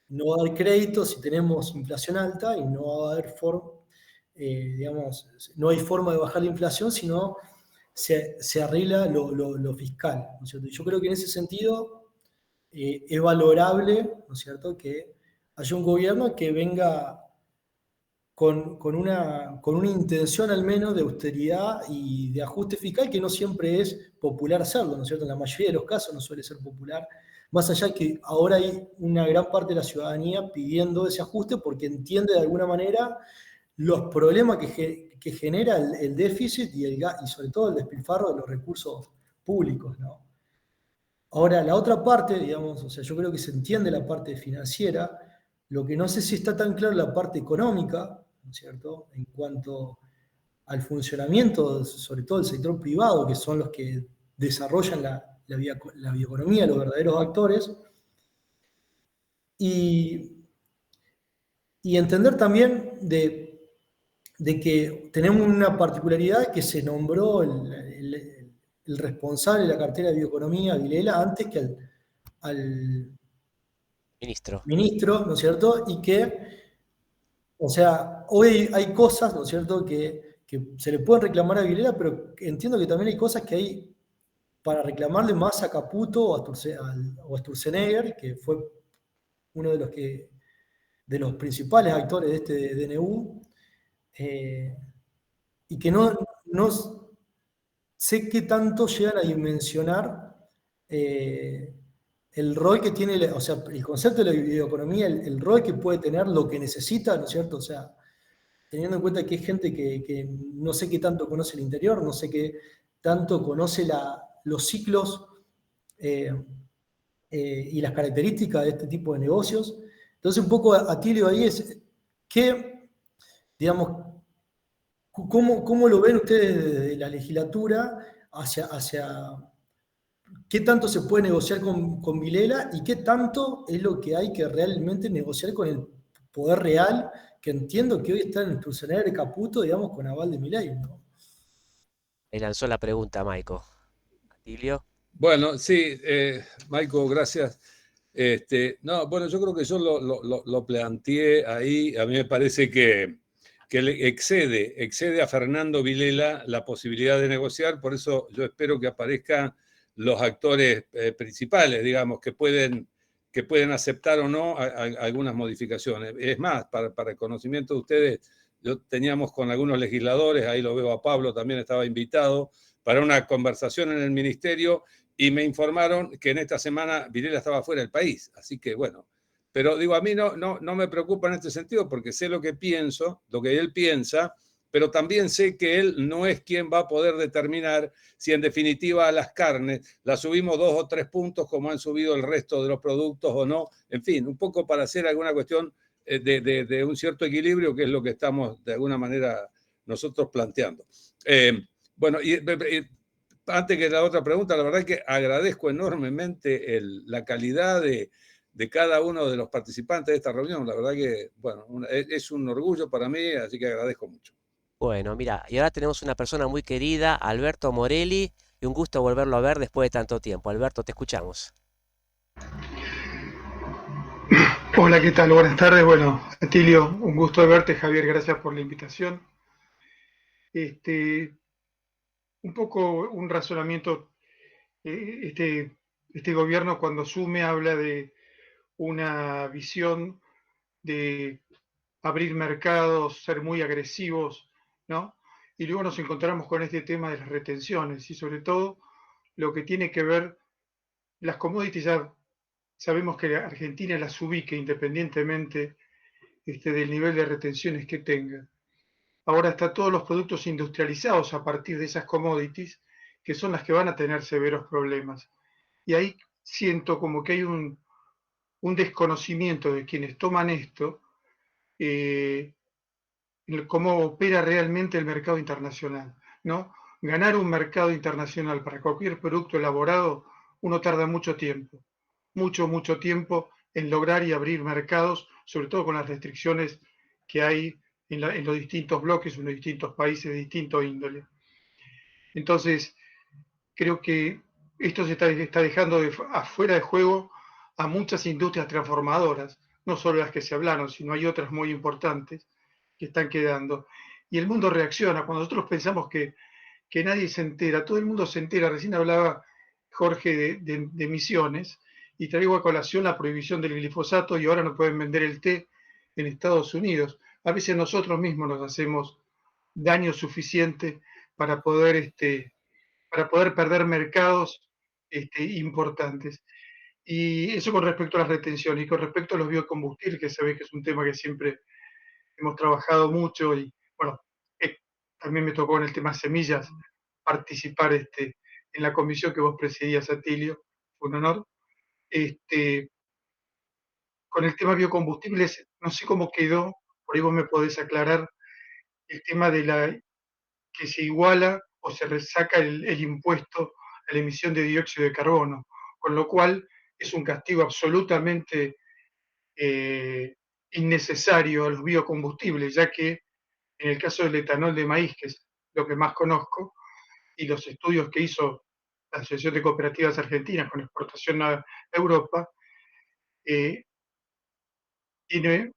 No va a haber crédito si tenemos inflación alta y no va a haber no hay forma de bajar la inflación si no se arregla lo fiscal, ¿no es cierto? Y yo creo que en ese sentido es valorable, ¿no es cierto?, que haya un gobierno que venga con una intención al menos de austeridad y de ajuste fiscal, que no siempre es popular hacerlo, ¿no es cierto? En la mayoría de los casos no suele ser popular, más allá que ahora hay una gran parte de la ciudadanía pidiendo ese ajuste porque entiende de alguna manera los problemas que genera el déficit y sobre todo el despilfarro de los recursos públicos, ¿no? Ahora, la otra parte, digamos, o sea, yo creo que se entiende la parte financiera, lo que no sé si está tan claro la parte económica, ¿no es cierto?, en cuanto al funcionamiento, sobre todo del sector privado, que son los que desarrollan la bioeconomía, los verdaderos actores, y entender también de que tenemos una particularidad que se nombró el responsable de la cartera de bioeconomía, Vilela, antes que al ministro, ¿no es cierto? Y que, o sea, hoy hay cosas, ¿no es cierto?, que se le pueden reclamar a Vilela, pero entiendo que también hay cosas que hay para reclamarle más a Caputo o a Sturzenegger, que fue uno de los principales actores de este DNU, y que no sé qué tanto llegan a dimensionar el rol que tiene, o sea, el concepto de la bioeconomía, el rol que puede tener, lo que necesita, ¿no es cierto? O sea, teniendo en cuenta que hay gente que no sé qué tanto conoce el interior, no sé qué tanto conoce los ciclos y las características de este tipo de negocios. Entonces, un poco, Atilio, ahí es que, digamos, ¿cómo lo ven ustedes desde la legislatura hacia qué tanto se puede negociar con Vilela y qué tanto es lo que hay que realmente negociar con el poder real, que entiendo que hoy está en el funcionario Caputo, digamos, con aval de Milei, ¿no? Me lanzó la pregunta, Maico. Atilio. Bueno, sí, Maico, gracias. No, bueno, yo creo que yo lo planteé ahí. A mí me parece que le excede a Fernando Vilela la posibilidad de negociar. Por eso yo espero que aparezcan los actores principales, digamos, que pueden aceptar o no algunas modificaciones. Es más, para el conocimiento de ustedes, yo teníamos con algunos legisladores, ahí lo veo a Pablo, también estaba invitado, para una conversación en el ministerio, y me informaron que en esta semana Vilela estaba fuera del país. Así que, bueno, pero digo, a mí no me preocupa en este sentido, porque sé lo que pienso, lo que él piensa, pero también sé que él no es quien va a poder determinar si en definitiva las carnes las subimos 2 o 3 puntos como han subido el resto de los productos o no. En fin, un poco para hacer alguna cuestión de un cierto equilibrio, que es lo que estamos de alguna manera nosotros planteando. Bueno, y antes que la otra pregunta, la verdad es que agradezco enormemente la calidad de cada uno de los participantes de esta reunión. La verdad que, bueno, es un orgullo para mí, así que agradezco mucho. Bueno, mira, y ahora tenemos una persona muy querida, Alberto Morelli, y un gusto volverlo a ver después de tanto tiempo. Alberto, te escuchamos. Hola, ¿qué tal? Buenas tardes. Bueno, Atilio, un gusto de verte. Javier, gracias por la invitación. Un poco un razonamiento. Este gobierno, cuando asume, habla de una visión de abrir mercados, ser muy agresivos, ¿no? Y luego nos encontramos con este tema de las retenciones y sobre todo lo que tiene que ver, las commodities. Ya sabemos que Argentina las ubica independientemente del nivel de retenciones que tenga. Ahora está todos los productos industrializados a partir de esas commodities, que son las que van a tener severos problemas. Y ahí siento como que hay un desconocimiento de quienes toman esto, cómo opera realmente el mercado internacional, ¿no? Ganar un mercado internacional para cualquier producto elaborado, uno tarda mucho tiempo en lograr y abrir mercados, sobre todo con las restricciones que hay en los distintos bloques, en los distintos países de distinto índole. Entonces, creo que esto se está dejando afuera de juego a muchas industrias transformadoras, no solo las que se hablaron, sino hay otras muy importantes que están quedando. Y el mundo reacciona. Cuando nosotros pensamos que nadie se entera, todo el mundo se entera. Recién hablaba Jorge de emisiones, y traigo a colación la prohibición del glifosato, y ahora no pueden vender el té en Estados Unidos. A veces nosotros mismos nos hacemos daño suficiente para poder perder mercados importantes. Y eso con respecto a las retenciones. Y con respecto a los biocombustibles, que sabéis que es un tema que siempre hemos trabajado mucho, y bueno, también me tocó en el tema semillas participar en la comisión que vos presidías, Atilio, fue un honor. Con el tema biocombustibles, no sé cómo quedó, por ahí vos me podés aclarar, el tema de que se iguala o se resaca el impuesto a la emisión de dióxido de carbono, con lo cual es un castigo absolutamente innecesario a los biocombustibles, ya que en el caso del etanol de maíz, que es lo que más conozco, y los estudios que hizo la Asociación de Cooperativas Argentinas con exportación a Europa, tiene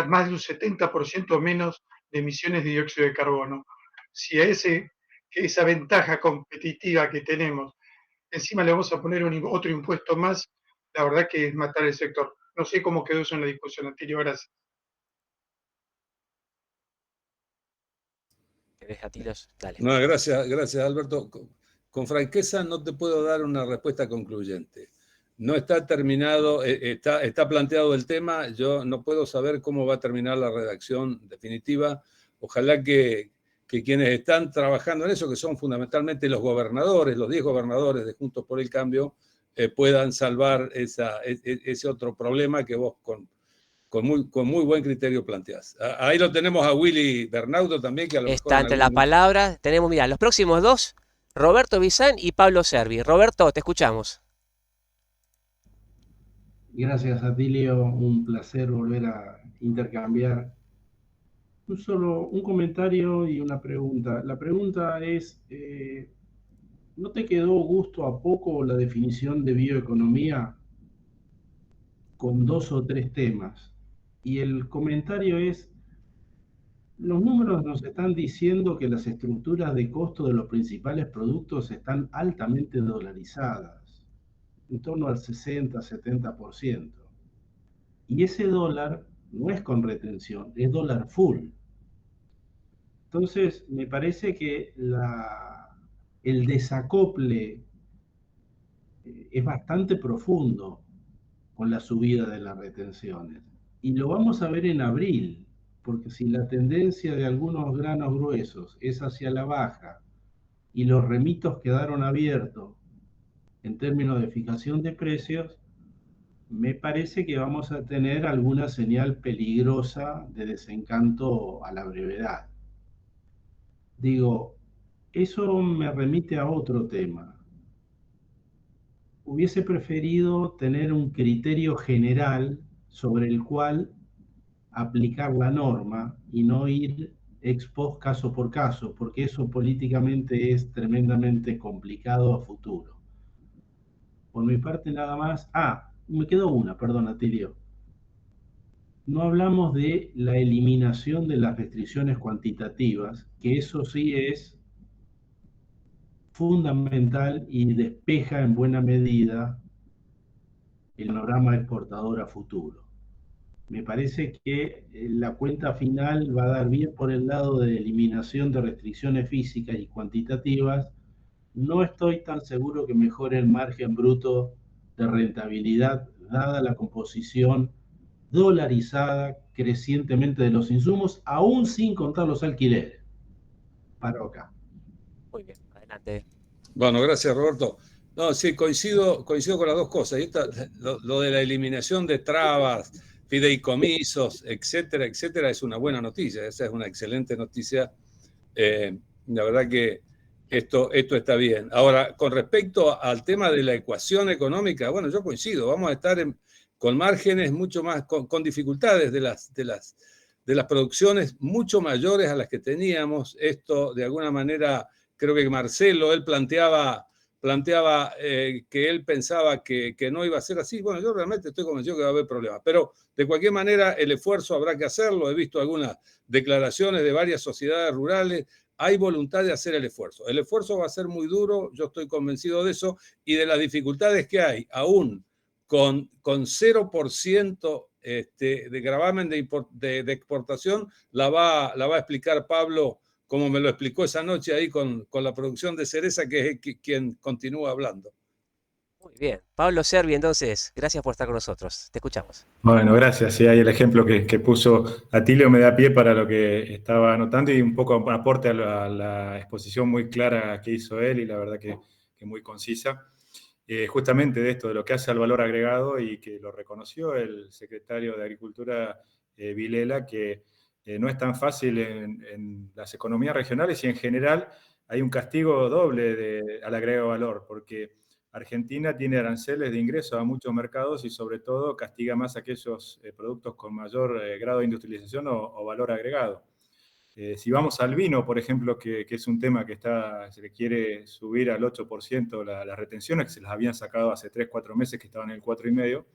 más de un 70% menos de emisiones de dióxido de carbono. Si a esa ventaja competitiva que tenemos, encima le vamos a poner otro impuesto más, la verdad que es matar el sector. No sé cómo quedó eso en la discusión anterior. Gracias. Dale. No, gracias Alberto. Con franqueza no te puedo dar una respuesta concluyente. no está terminado, está planteado el tema. Yo no puedo saber cómo va a terminar la redacción definitiva. Ojalá que quienes están trabajando en eso, que son fundamentalmente los gobernadores, los 10 gobernadores de Juntos por el Cambio, puedan salvar ese otro problema que vos con muy buen criterio planteás. Ahí lo tenemos a Willy Bernaudo también, que a lo mejor Está entre las palabras. Tenemos, mira, los próximos dos, Roberto Bizán y Pablo Servi. Roberto, te escuchamos. Gracias, Atilio. Un placer volver a intercambiar. Solo un comentario y una pregunta. La pregunta es, ¿no te quedó gusto a poco la definición de bioeconomía con 2 o 3 temas? Y el comentario es, los números nos están diciendo que las estructuras de costo de los principales productos están altamente dolarizadas, en torno al 60-70%. Y ese dólar no es con retención, es dólar full. Entonces, me parece que el desacople es bastante profundo con la subida de las retenciones. Y lo vamos a ver en abril, porque si la tendencia de algunos granos gruesos es hacia la baja y los remitos quedaron abiertos en términos de fijación de precios, me parece que vamos a tener alguna señal peligrosa de desencanto a la brevedad. Digo, eso me remite a otro tema. Hubiese preferido tener un criterio general sobre el cual aplicar la norma y no ir ex post caso por caso, porque eso políticamente es tremendamente complicado a futuro. Por mi parte nada más. Me quedó una, perdón, Atilio. No hablamos de la eliminación de las restricciones cuantitativas, que eso sí es fundamental y despeja en buena medida el panorama exportador a futuro. Me parece que la cuenta final va a dar bien por el lado de eliminación de restricciones físicas y cuantitativas. No estoy tan seguro que mejore el margen bruto de rentabilidad, dada la composición dolarizada crecientemente de los insumos, aún sin contar los alquileres. Paro acá. Muy bien, adelante. Bueno, gracias, Roberto. No, sí, coincido con las dos cosas. Y lo de la eliminación de trabas, fideicomisos, etcétera, etcétera, es una buena noticia. Esa es una excelente noticia. La verdad que esto está bien. Ahora, con respecto al tema de la ecuación económica, bueno, yo coincido. Vamos a estar con márgenes mucho más, con dificultades de las producciones mucho mayores a las que teníamos. Esto, de alguna manera, creo que Marcelo, él planteaba que él pensaba que no iba a ser así. Bueno, yo realmente estoy convencido que va a haber problemas. Pero, de cualquier manera, el esfuerzo habrá que hacerlo. He visto algunas declaraciones de varias sociedades rurales. Hay voluntad de hacer el esfuerzo. El esfuerzo va a ser muy duro, yo estoy convencido de eso, y de las dificultades que hay, aún con 0% de gravamen de exportación, la va a explicar Pablo, como me lo explicó esa noche ahí con la producción de cereza, que es quien continúa hablando. Muy bien. Pablo Servi, entonces, gracias por estar con nosotros. Te escuchamos. Bueno, gracias. Sí, ahí el ejemplo que puso Atilio me da pie para lo que estaba anotando y un poco aporte a la exposición muy clara que hizo él y la verdad que muy concisa. Justamente de esto, de lo que hace al valor agregado y que lo reconoció el secretario de Agricultura, Vilela, que no es tan fácil en las economías regionales y en general hay un castigo doble al agregado valor, porque Argentina tiene aranceles de ingreso a muchos mercados y sobre todo castiga más aquellos productos con mayor grado de industrialización o valor agregado. Si vamos al vino, por ejemplo, que es un tema que se le quiere subir al 8% las retenciones, que se las habían sacado hace 3-4 meses, que estaban en el 4,5%.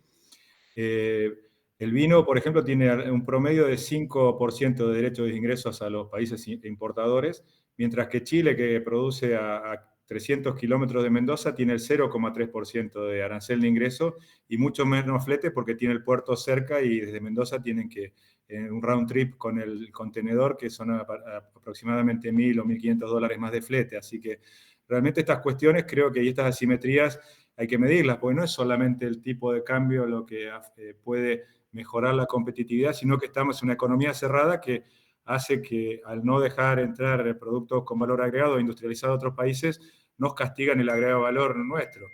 El vino, por ejemplo, tiene un promedio de 5% de derechos de ingresos a los países importadores, mientras que Chile, que produce a 300 kilómetros de Mendoza, tiene el 0,3% de arancel de ingreso y mucho menos flete porque tiene el puerto cerca y desde Mendoza tienen que un round trip con el contenedor que son aproximadamente $1.000 o $1.500 más de flete. Así que realmente estas cuestiones creo que estas asimetrías hay que medirlas, porque no es solamente el tipo de cambio lo que puede mejorar la competitividad, sino que estamos en una economía cerrada que hace que al no dejar entrar productos con valor agregado industrializado a otros países, nos castigan el agregado valor nuestro.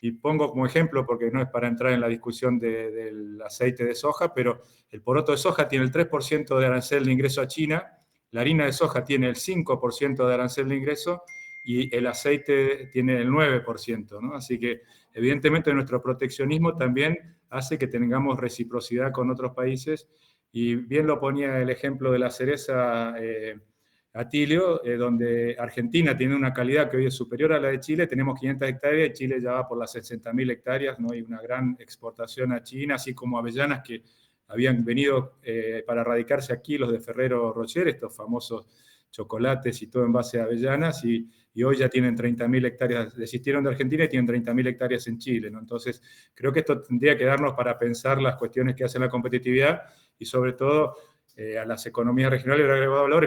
Y pongo como ejemplo, porque no es para entrar en la discusión del aceite de soja, pero el poroto de soja tiene el 3% de arancel de ingreso a China, la harina de soja tiene el 5% de arancel de ingreso y el aceite tiene el 9%, ¿no? Así que evidentemente nuestro proteccionismo también hace que tengamos reciprocidad con otros países, y bien lo ponía el ejemplo de la cereza Atilio, donde Argentina tiene una calidad que hoy es superior a la de Chile, tenemos 500 hectáreas y Chile ya va por las 60.000 hectáreas, ¿no? Hay una gran exportación a China, así como avellanas que habían venido para radicarse aquí, los de Ferrero Rocher, estos famosos chocolates y todo en base a avellanas, y hoy ya tienen 30.000 hectáreas, desistieron de Argentina y tienen 30.000 hectáreas en Chile, ¿no? Entonces, creo que esto tendría que darnos para pensar las cuestiones que hacen la competitividad y sobre todo a las economías regionales el agregado valor.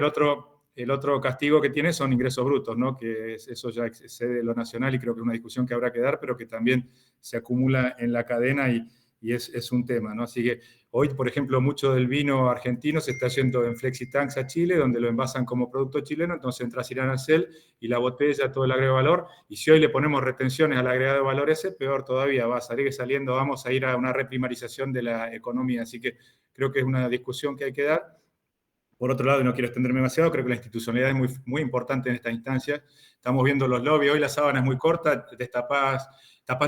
El otro castigo que tiene son ingresos brutos, ¿no? Que eso ya excede lo nacional y creo que es una discusión que habrá que dar, pero que también se acumula en la cadena y es un tema, ¿no? Así que hoy, por ejemplo, mucho del vino argentino se está yendo en flexitanks a Chile, donde lo envasan como producto chileno, entonces entra sin arancel y la botella, todo el agregado valor, y si hoy le ponemos retenciones al agregado de valor ese, peor todavía, va a salir saliendo, vamos a ir a una reprimarización de la economía, así que creo que es una discusión que hay que dar. Por otro lado, y no quiero extenderme demasiado, creo que la institucionalidad es muy, muy importante en esta instancia. Estamos viendo los lobbies, hoy la sábana es muy corta, tapás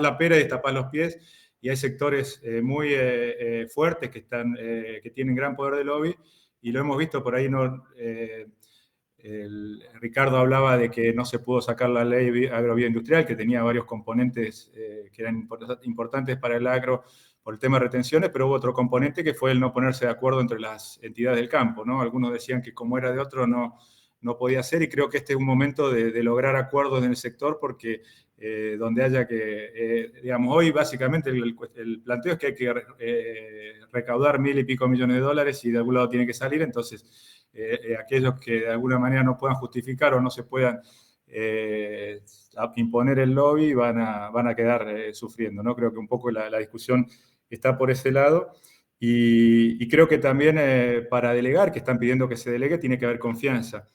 la pera y destapás los pies, y hay sectores muy fuertes que tienen gran poder de lobby, y lo hemos visto por ahí, ¿no? Ricardo hablaba de que no se pudo sacar la ley agrobioindustrial, que tenía varios componentes que eran importantes para el agro por el tema de retenciones, pero hubo otro componente que fue el no ponerse de acuerdo entre las entidades del campo, ¿no? Algunos decían que como era de otro no podía ser, y creo que este es un momento de lograr acuerdos en el sector, porque donde haya que, digamos, hoy básicamente el planteo es que hay que recaudar 1.000 y pico millones de dólares y de algún lado tiene que salir, entonces aquellos que de alguna manera no puedan justificar o no se puedan imponer el lobby van a quedar sufriendo, ¿no? Creo que un poco la discusión está por ese lado, y creo que también para delegar, que están pidiendo que se delegue, tiene que haber confianza.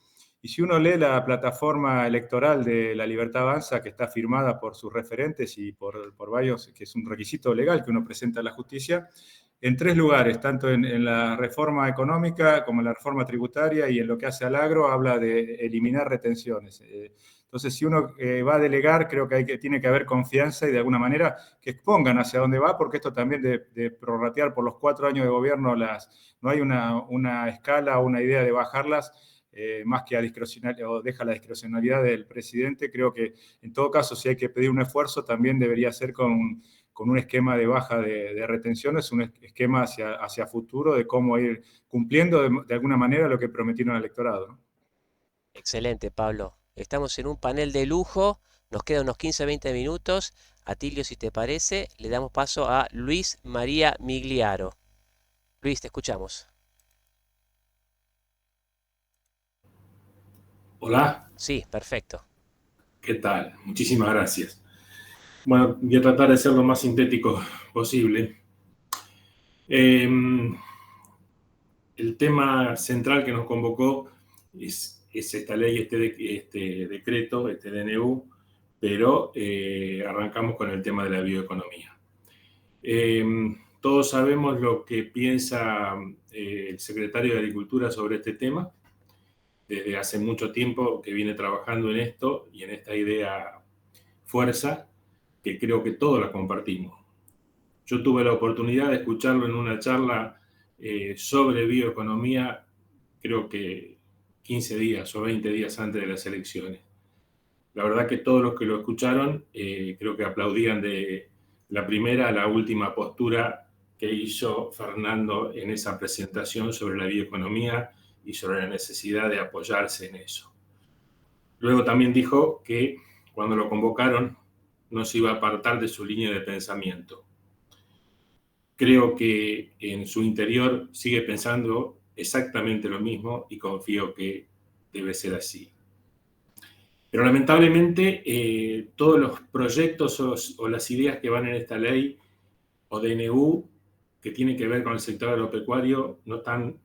Y si uno lee la plataforma electoral de La Libertad Avanza, que está firmada por sus referentes y por varios, que es un requisito legal que uno presenta a la justicia, en 3 lugares, tanto en la reforma económica como en la reforma tributaria y en lo que hace al agro, habla de eliminar retenciones. Entonces, si uno va a delegar, creo que tiene que haber confianza y de alguna manera que expongan hacia dónde va, porque esto también de prorratear por los 4 años de gobierno, no hay una escala o una idea de bajarlas, más que a discrecionalidad, o deja la discrecionalidad del presidente. Creo que en todo caso, si hay que pedir un esfuerzo, también debería ser con un esquema de baja de retenciones, un esquema hacia futuro de cómo ir cumpliendo de alguna manera lo que prometieron al electorado, ¿no? Excelente, Pablo. Estamos en un panel de lujo, nos quedan unos 15-20 minutos. Atilio, si te parece, le damos paso a Luis María Migliaro. Luis, te escuchamos. Hola. Sí, perfecto. ¿Qué tal? Muchísimas gracias. Bueno, voy a tratar de ser lo más sintético posible. El tema central que nos convocó es esta ley, este decreto, este DNU, pero arrancamos con el tema de la bioeconomía. Todos sabemos lo que piensa el secretario de Agricultura sobre este tema. Desde hace mucho tiempo que viene trabajando en esto y en esta idea fuerza, que creo que todos la compartimos. Yo tuve la oportunidad de escucharlo en una charla sobre bioeconomía, creo que 15 días o 20 días antes de las elecciones. La verdad que todos los que lo escucharon creo que aplaudían de la primera a la última postura que hizo Fernando en esa presentación sobre la bioeconomía y sobre la necesidad de apoyarse en eso. Luego también dijo que cuando lo convocaron no se iba a apartar de su línea de pensamiento. Creo que en su interior sigue pensando exactamente lo mismo y confío que debe ser así. Pero lamentablemente todos los proyectos o las ideas que van en esta ley o DNU que tienen que ver con el sector agropecuario no están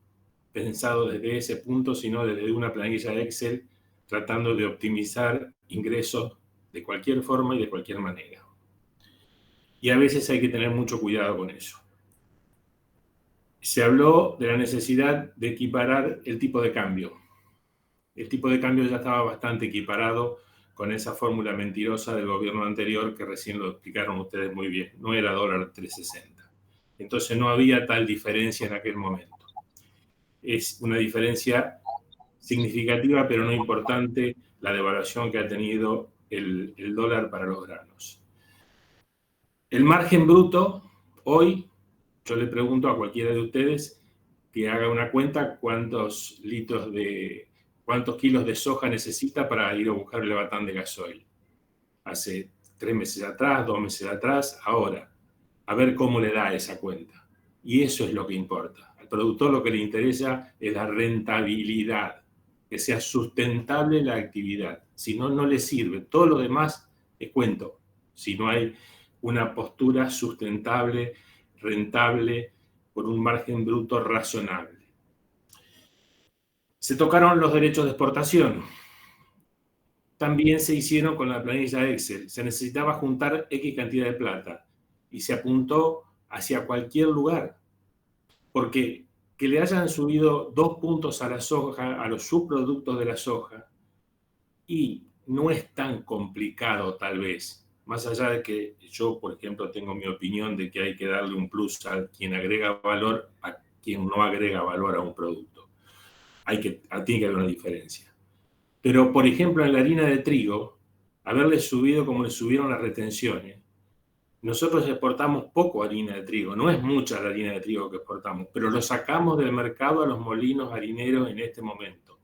pensados desde ese punto, sino desde una planilla de Excel tratando de optimizar ingresos de cualquier forma y de cualquier manera. Y a veces hay que tener mucho cuidado con eso. Se habló de la necesidad de equiparar el tipo de cambio. El tipo de cambio ya estaba bastante equiparado con esa fórmula mentirosa del gobierno anterior que recién lo explicaron ustedes muy bien. No era dólar 3.60. Entonces no había tal diferencia en aquel momento. Es una diferencia significativa, pero no importante, la devaluación que ha tenido el dólar para los granos. El margen bruto, hoy, yo le pregunto a cualquiera de ustedes que haga una cuenta cuántos kilos de soja necesita para ir a buscar el levatán de gasoil. Hace 3 meses atrás, 2 meses atrás, ahora. A ver cómo le da esa cuenta. Y eso es lo que importa. Al productor lo que le interesa es la rentabilidad, que sea sustentable la actividad. Si no, no le sirve. Todo lo demás es cuento. Si no hay una postura sustentable, rentable, por un margen bruto razonable. Se tocaron los derechos de exportación. También se hicieron con la planilla Excel. Se necesitaba juntar X cantidad de plata y se apuntó hacia cualquier lugar. Porque que le hayan subido 2 puntos a la soja, a los subproductos de la soja, y no es tan complicado tal vez. Más allá de que yo, por ejemplo, tengo mi opinión de que hay que darle un plus a quien agrega valor a quien no agrega valor a un producto. Tiene que haber una diferencia. Pero, por ejemplo, en la harina de trigo, haberle subido como le subieron las retenciones, nosotros exportamos poco harina de trigo, no es mucha la harina de trigo que exportamos, pero lo sacamos del mercado a los molinos harineros en este momento.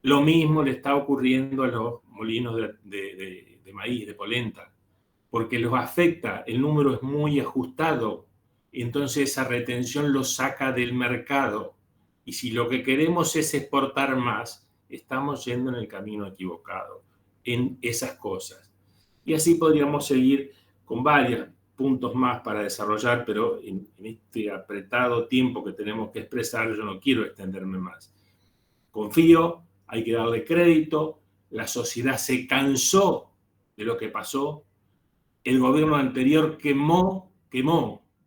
Lo mismo le está ocurriendo a los molinos de maíz, de polenta, porque los afecta, el número es muy ajustado, entonces esa retención lo saca del mercado. Y si lo que queremos es exportar más, estamos yendo en el camino equivocado en esas cosas. Y así podríamos seguir con varios puntos más para desarrollar, pero en este apretado tiempo que tenemos que expresar, yo no quiero extenderme más. Confío, hay que darle crédito, la sociedad se cansó de lo que pasó, el gobierno anterior quemó,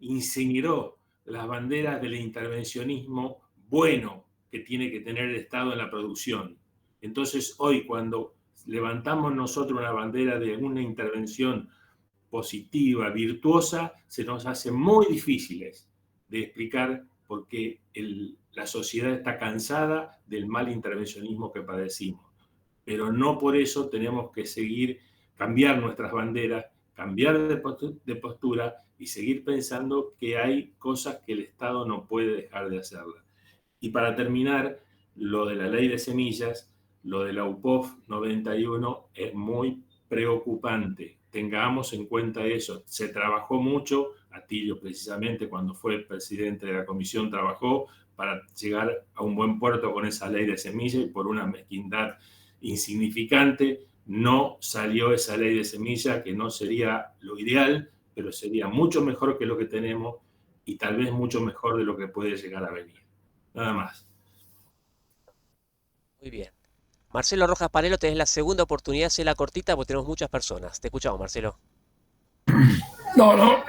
incineró las banderas del intervencionismo bueno que tiene que tener el Estado en la producción. Entonces hoy cuando levantamos nosotros una bandera de una intervención positiva, virtuosa, se nos hace muy difíciles de explicar por qué la sociedad está cansada del mal intervencionismo que padecimos. Pero no por eso tenemos que seguir, cambiar nuestras banderas, cambiar de postura y seguir pensando que hay cosas que el Estado no puede dejar de hacerlas. Y para terminar, lo de la ley de semillas, lo de la UPOF 91 es muy preocupante. Tengamos en cuenta eso. Se trabajó mucho, Atilio precisamente cuando fue presidente de la comisión trabajó para llegar a un buen puerto con esa ley de semillas y por una mezquindad insignificante no salió esa ley de semilla, que no sería lo ideal, pero sería mucho mejor que lo que tenemos y tal vez mucho mejor de lo que puede llegar a venir. Nada más. Muy bien. Marcelo Rojas Panelo, tenés la segunda oportunidad, sé la cortita porque tenemos muchas personas. Te escuchamos, Marcelo. No,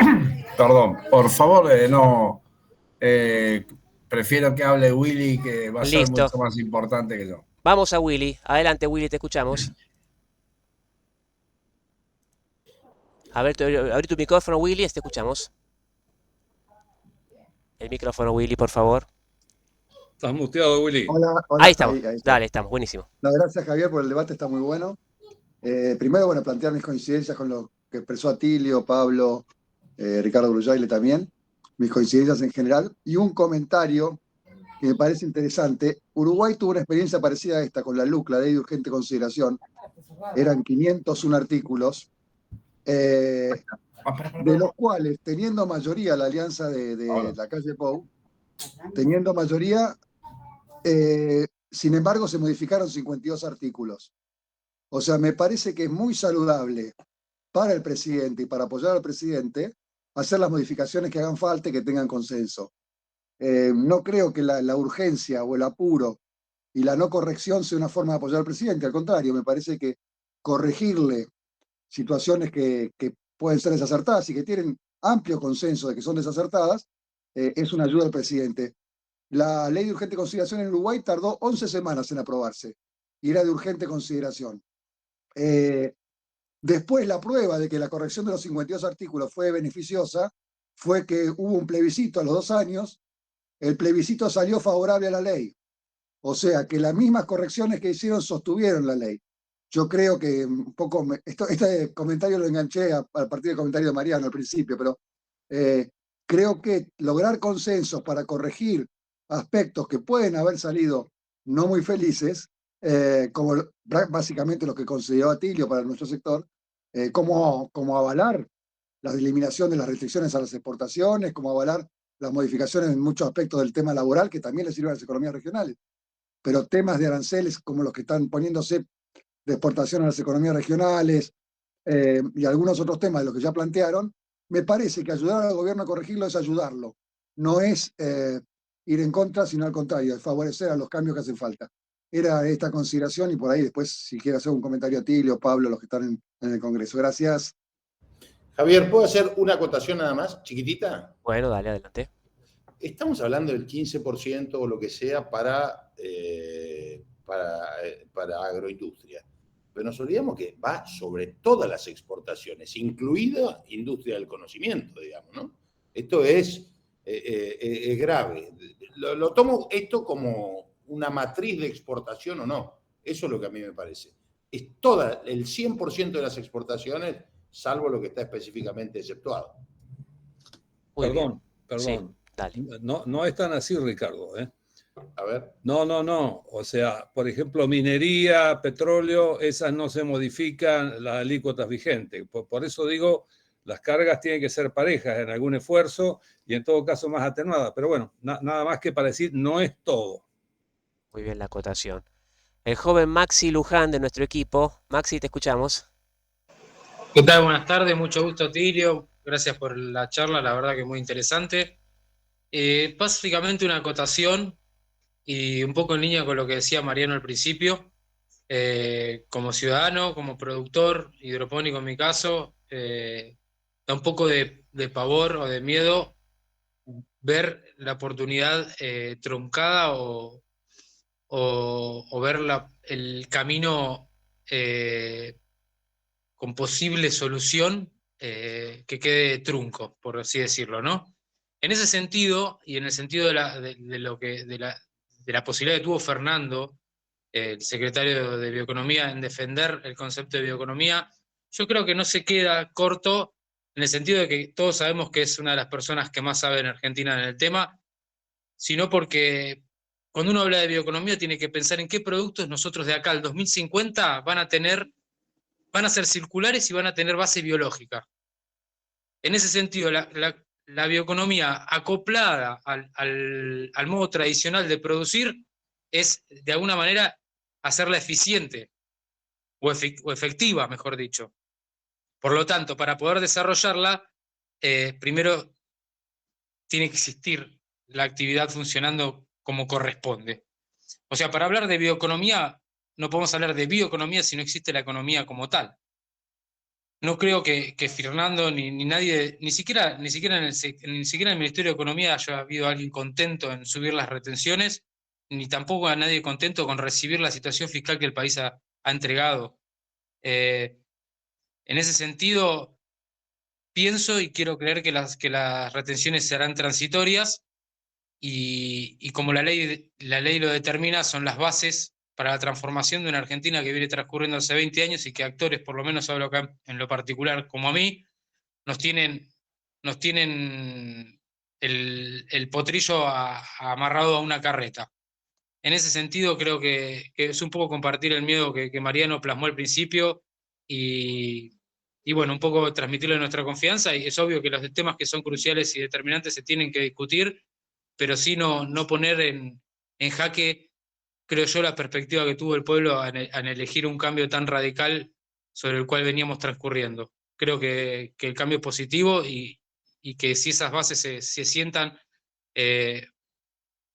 perdón, por favor, no. Prefiero que hable Willy, que va a ser mucho más importante que yo. Vamos a Willy. Adelante, Willy, te escuchamos. A ver, abrí tu micrófono, Willy, te escuchamos. El micrófono, Willy, por favor. Estás muteado, Willy. Hola, ahí estamos. Ahí está. Dale, estamos, buenísimo. No, gracias, Javier, por el debate, está muy bueno. Primero, bueno, plantear mis coincidencias con lo que expresó Atilio, Pablo, Ricardo Brullaile también, mis coincidencias en general, y un comentario que me parece interesante. Uruguay tuvo una experiencia parecida a esta con la LUC, la Ley de Urgente Consideración. Eran 501 artículos, de los cuales, teniendo mayoría la alianza de la calle Pou, teniendo mayoría, sin embargo, se modificaron 52 artículos. O sea, me parece que es muy saludable para el presidente y para apoyar al presidente hacer las modificaciones que hagan falta y que tengan consenso. No creo que la urgencia o el apuro y la no corrección sea una forma de apoyar al presidente. Al contrario, me parece que corregirle situaciones que pueden ser desacertadas y que tienen amplio consenso de que son desacertadas, es una ayuda al presidente. La ley de urgente consideración en Uruguay tardó 11 semanas en aprobarse y era de urgente consideración. Después, la prueba de que la corrección de los 52 artículos fue beneficiosa fue que hubo un plebiscito a los 2 años. El plebiscito salió favorable a la ley. O sea, que las mismas correcciones que hicieron sostuvieron la ley. Yo creo que un poco, este comentario lo enganché al partir del comentario de Mariano al principio, pero creo que lograr consensos para corregir aspectos que pueden haber salido no muy felices, como básicamente lo que concedió Atilio para nuestro sector, como avalar la eliminación de las restricciones a las exportaciones, como avalar las modificaciones en muchos aspectos del tema laboral que también le sirven a las economías regionales. Pero temas de aranceles como los que están poniéndose de exportación a las economías regionales y algunos otros temas de los que ya plantearon, me parece que ayudar al gobierno a corregirlo es ayudarlo. No es ir en contra, sino al contrario, es favorecer a los cambios que hacen falta. Era esta consideración y por ahí después, si quiere hacer un comentario a Tilio, Pablo, los que están en el Congreso. Gracias. Javier, ¿puedo hacer una acotación nada más, chiquitita? Bueno, dale, adelante. Estamos hablando del 15% o lo que sea para agroindustria. Pero nos olvidamos que va sobre todas las exportaciones, incluida industria del conocimiento, digamos, ¿no? Esto es grave. Lo tomo esto como una matriz de exportación o no. Eso es lo que a mí me parece. Es el 100% de las exportaciones, salvo lo que está específicamente exceptuado. Perdón. Sí, dale. No es tan así, Ricardo, ¿eh? A ver. No. O sea, por ejemplo, minería, petróleo, esas no se modifican las alícuotas vigentes. Por eso digo, las cargas tienen que ser parejas en algún esfuerzo y en todo caso más atenuadas. Pero bueno, nada más que para decir, no es todo. Muy bien la acotación. El joven Maxi Luján de nuestro equipo. Maxi, te escuchamos. ¿Qué tal? Buenas tardes, mucho gusto, Tilio. Gracias por la charla, la verdad que muy interesante. Básicamente una acotación y un poco en línea con lo que decía Mariano al principio. Como ciudadano, como productor hidropónico en mi caso, da un poco de pavor o de miedo ver la oportunidad truncada o ver el camino con posible solución que quede trunco, por así decirlo, ¿no? En ese sentido, y en el sentido de la posibilidad que tuvo Fernando, el secretario de Bioeconomía, en defender el concepto de bioeconomía, yo creo que no se queda corto en el sentido de que todos sabemos que es una de las personas que más sabe en Argentina en el tema, sino porque cuando uno habla de bioeconomía tiene que pensar en qué productos nosotros de acá al 2050 van a ser circulares y van a tener base biológica. En ese sentido, la bioeconomía acoplada al modo tradicional de producir es, de alguna manera, hacerla eficiente o efectiva, mejor dicho. Por lo tanto, para poder desarrollarla, primero tiene que existir la actividad funcionando como corresponde. O sea, para hablar de bioeconomía, no podemos hablar de bioeconomía si no existe la economía como tal. No creo que Fernando ni nadie, ni siquiera en el Ministerio de Economía haya habido alguien contento en subir las retenciones, ni tampoco a nadie contento con recibir la situación fiscal que el país ha entregado. En ese sentido, pienso y quiero creer que las retenciones serán transitorias y como la ley lo determina, son las bases para la transformación de una Argentina que viene transcurriendo hace 20 años y que actores, por lo menos hablo acá en lo particular como a mí, nos tienen el potrillo amarrado a una carreta. En ese sentido creo que es un poco compartir el miedo que Mariano plasmó al principio y bueno, un poco transmitirle nuestra confianza, y es obvio que los temas que son cruciales y determinantes se tienen que discutir, pero sí no poner en jaque creo yo, la perspectiva que tuvo el pueblo en elegir un cambio tan radical sobre el cual veníamos transcurriendo. Creo que el cambio es positivo y que si esas bases se sientan,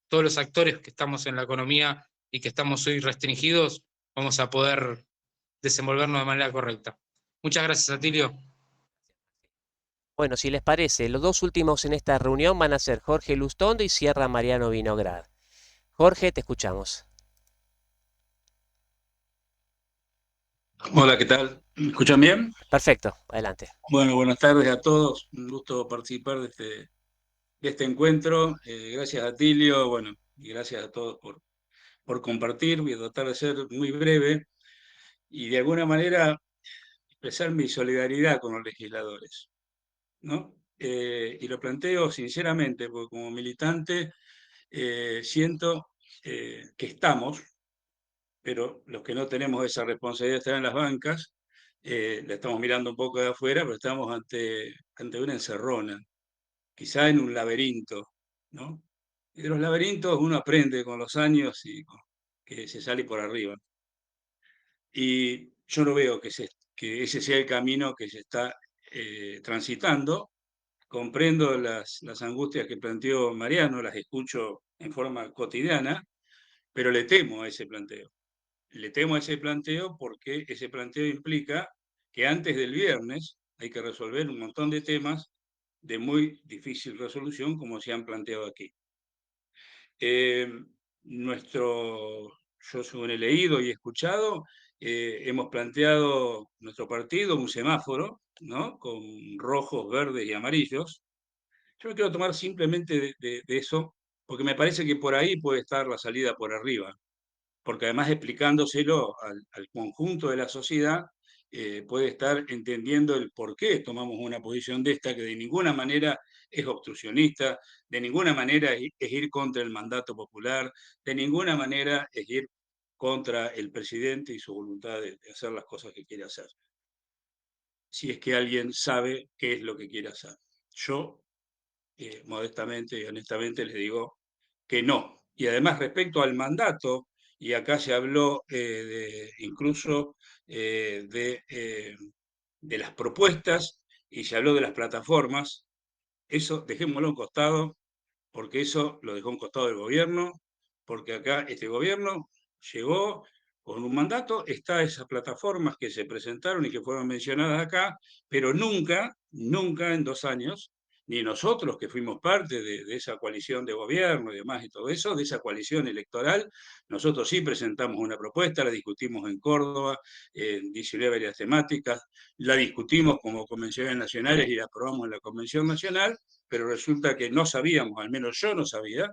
todos los actores que estamos en la economía y que estamos hoy restringidos, vamos a poder desenvolvernos de manera correcta. Muchas gracias, Atilio. Bueno, si les parece, los dos últimos en esta reunión van a ser Jorge Lustondo y cierra Mariano Vinograd. Jorge, te escuchamos. Hola, ¿qué tal? ¿Me escuchan bien? Perfecto, adelante. Bueno, buenas tardes a todos. Un gusto participar de este encuentro. Gracias a Atilio, bueno, y gracias a todos por compartir. Voy a tratar de ser muy breve y de alguna manera expresar mi solidaridad con los legisladores, ¿no? Y lo planteo sinceramente, porque como militante siento que estamos, pero los que no tenemos esa responsabilidad de estar en las bancas, la estamos mirando un poco de afuera, pero estamos ante una encerrona, quizá en un laberinto, ¿no? Y de los laberintos uno aprende con los años y que se sale por arriba. Y yo no veo que ese sea el camino que se está transitando. Comprendo las angustias que planteó Mariano, las escucho en forma cotidiana, pero le temo a ese planteo. Le temo a ese planteo porque ese planteo implica que antes del viernes hay que resolver un montón de temas de muy difícil resolución, como se han planteado aquí. Yo según he leído y escuchado, hemos planteado nuestro partido un semáforo, ¿no? Con rojos, verdes y amarillos. Yo me quiero tomar simplemente de eso, porque me parece que por ahí puede estar la salida por arriba, porque además explicándoselo al conjunto de la sociedad, puede estar entendiendo el por qué tomamos una posición de esta, que de ninguna manera es obstruccionista, de ninguna manera es ir contra el mandato popular, de ninguna manera es ir contra el presidente y su voluntad de hacer las cosas que quiere hacer. Si es que alguien sabe qué es lo que quiere hacer. Yo, modestamente y honestamente, les digo que no. Y además, respecto al mandato, y acá se habló incluso de las propuestas y se habló de las plataformas, eso dejémoslo a un costado, porque eso lo dejó a un costado el gobierno, porque acá este gobierno llegó con un mandato, está esas plataformas que se presentaron y que fueron mencionadas acá, pero nunca en 2 años, ni nosotros que fuimos parte de esa coalición de gobierno y demás y todo eso, de esa coalición electoral, nosotros sí presentamos una propuesta, la discutimos en Córdoba, en 19 áreas temáticas, la discutimos como convenciones nacionales y la aprobamos en la Convención Nacional, pero resulta que no sabíamos, al menos yo no sabía,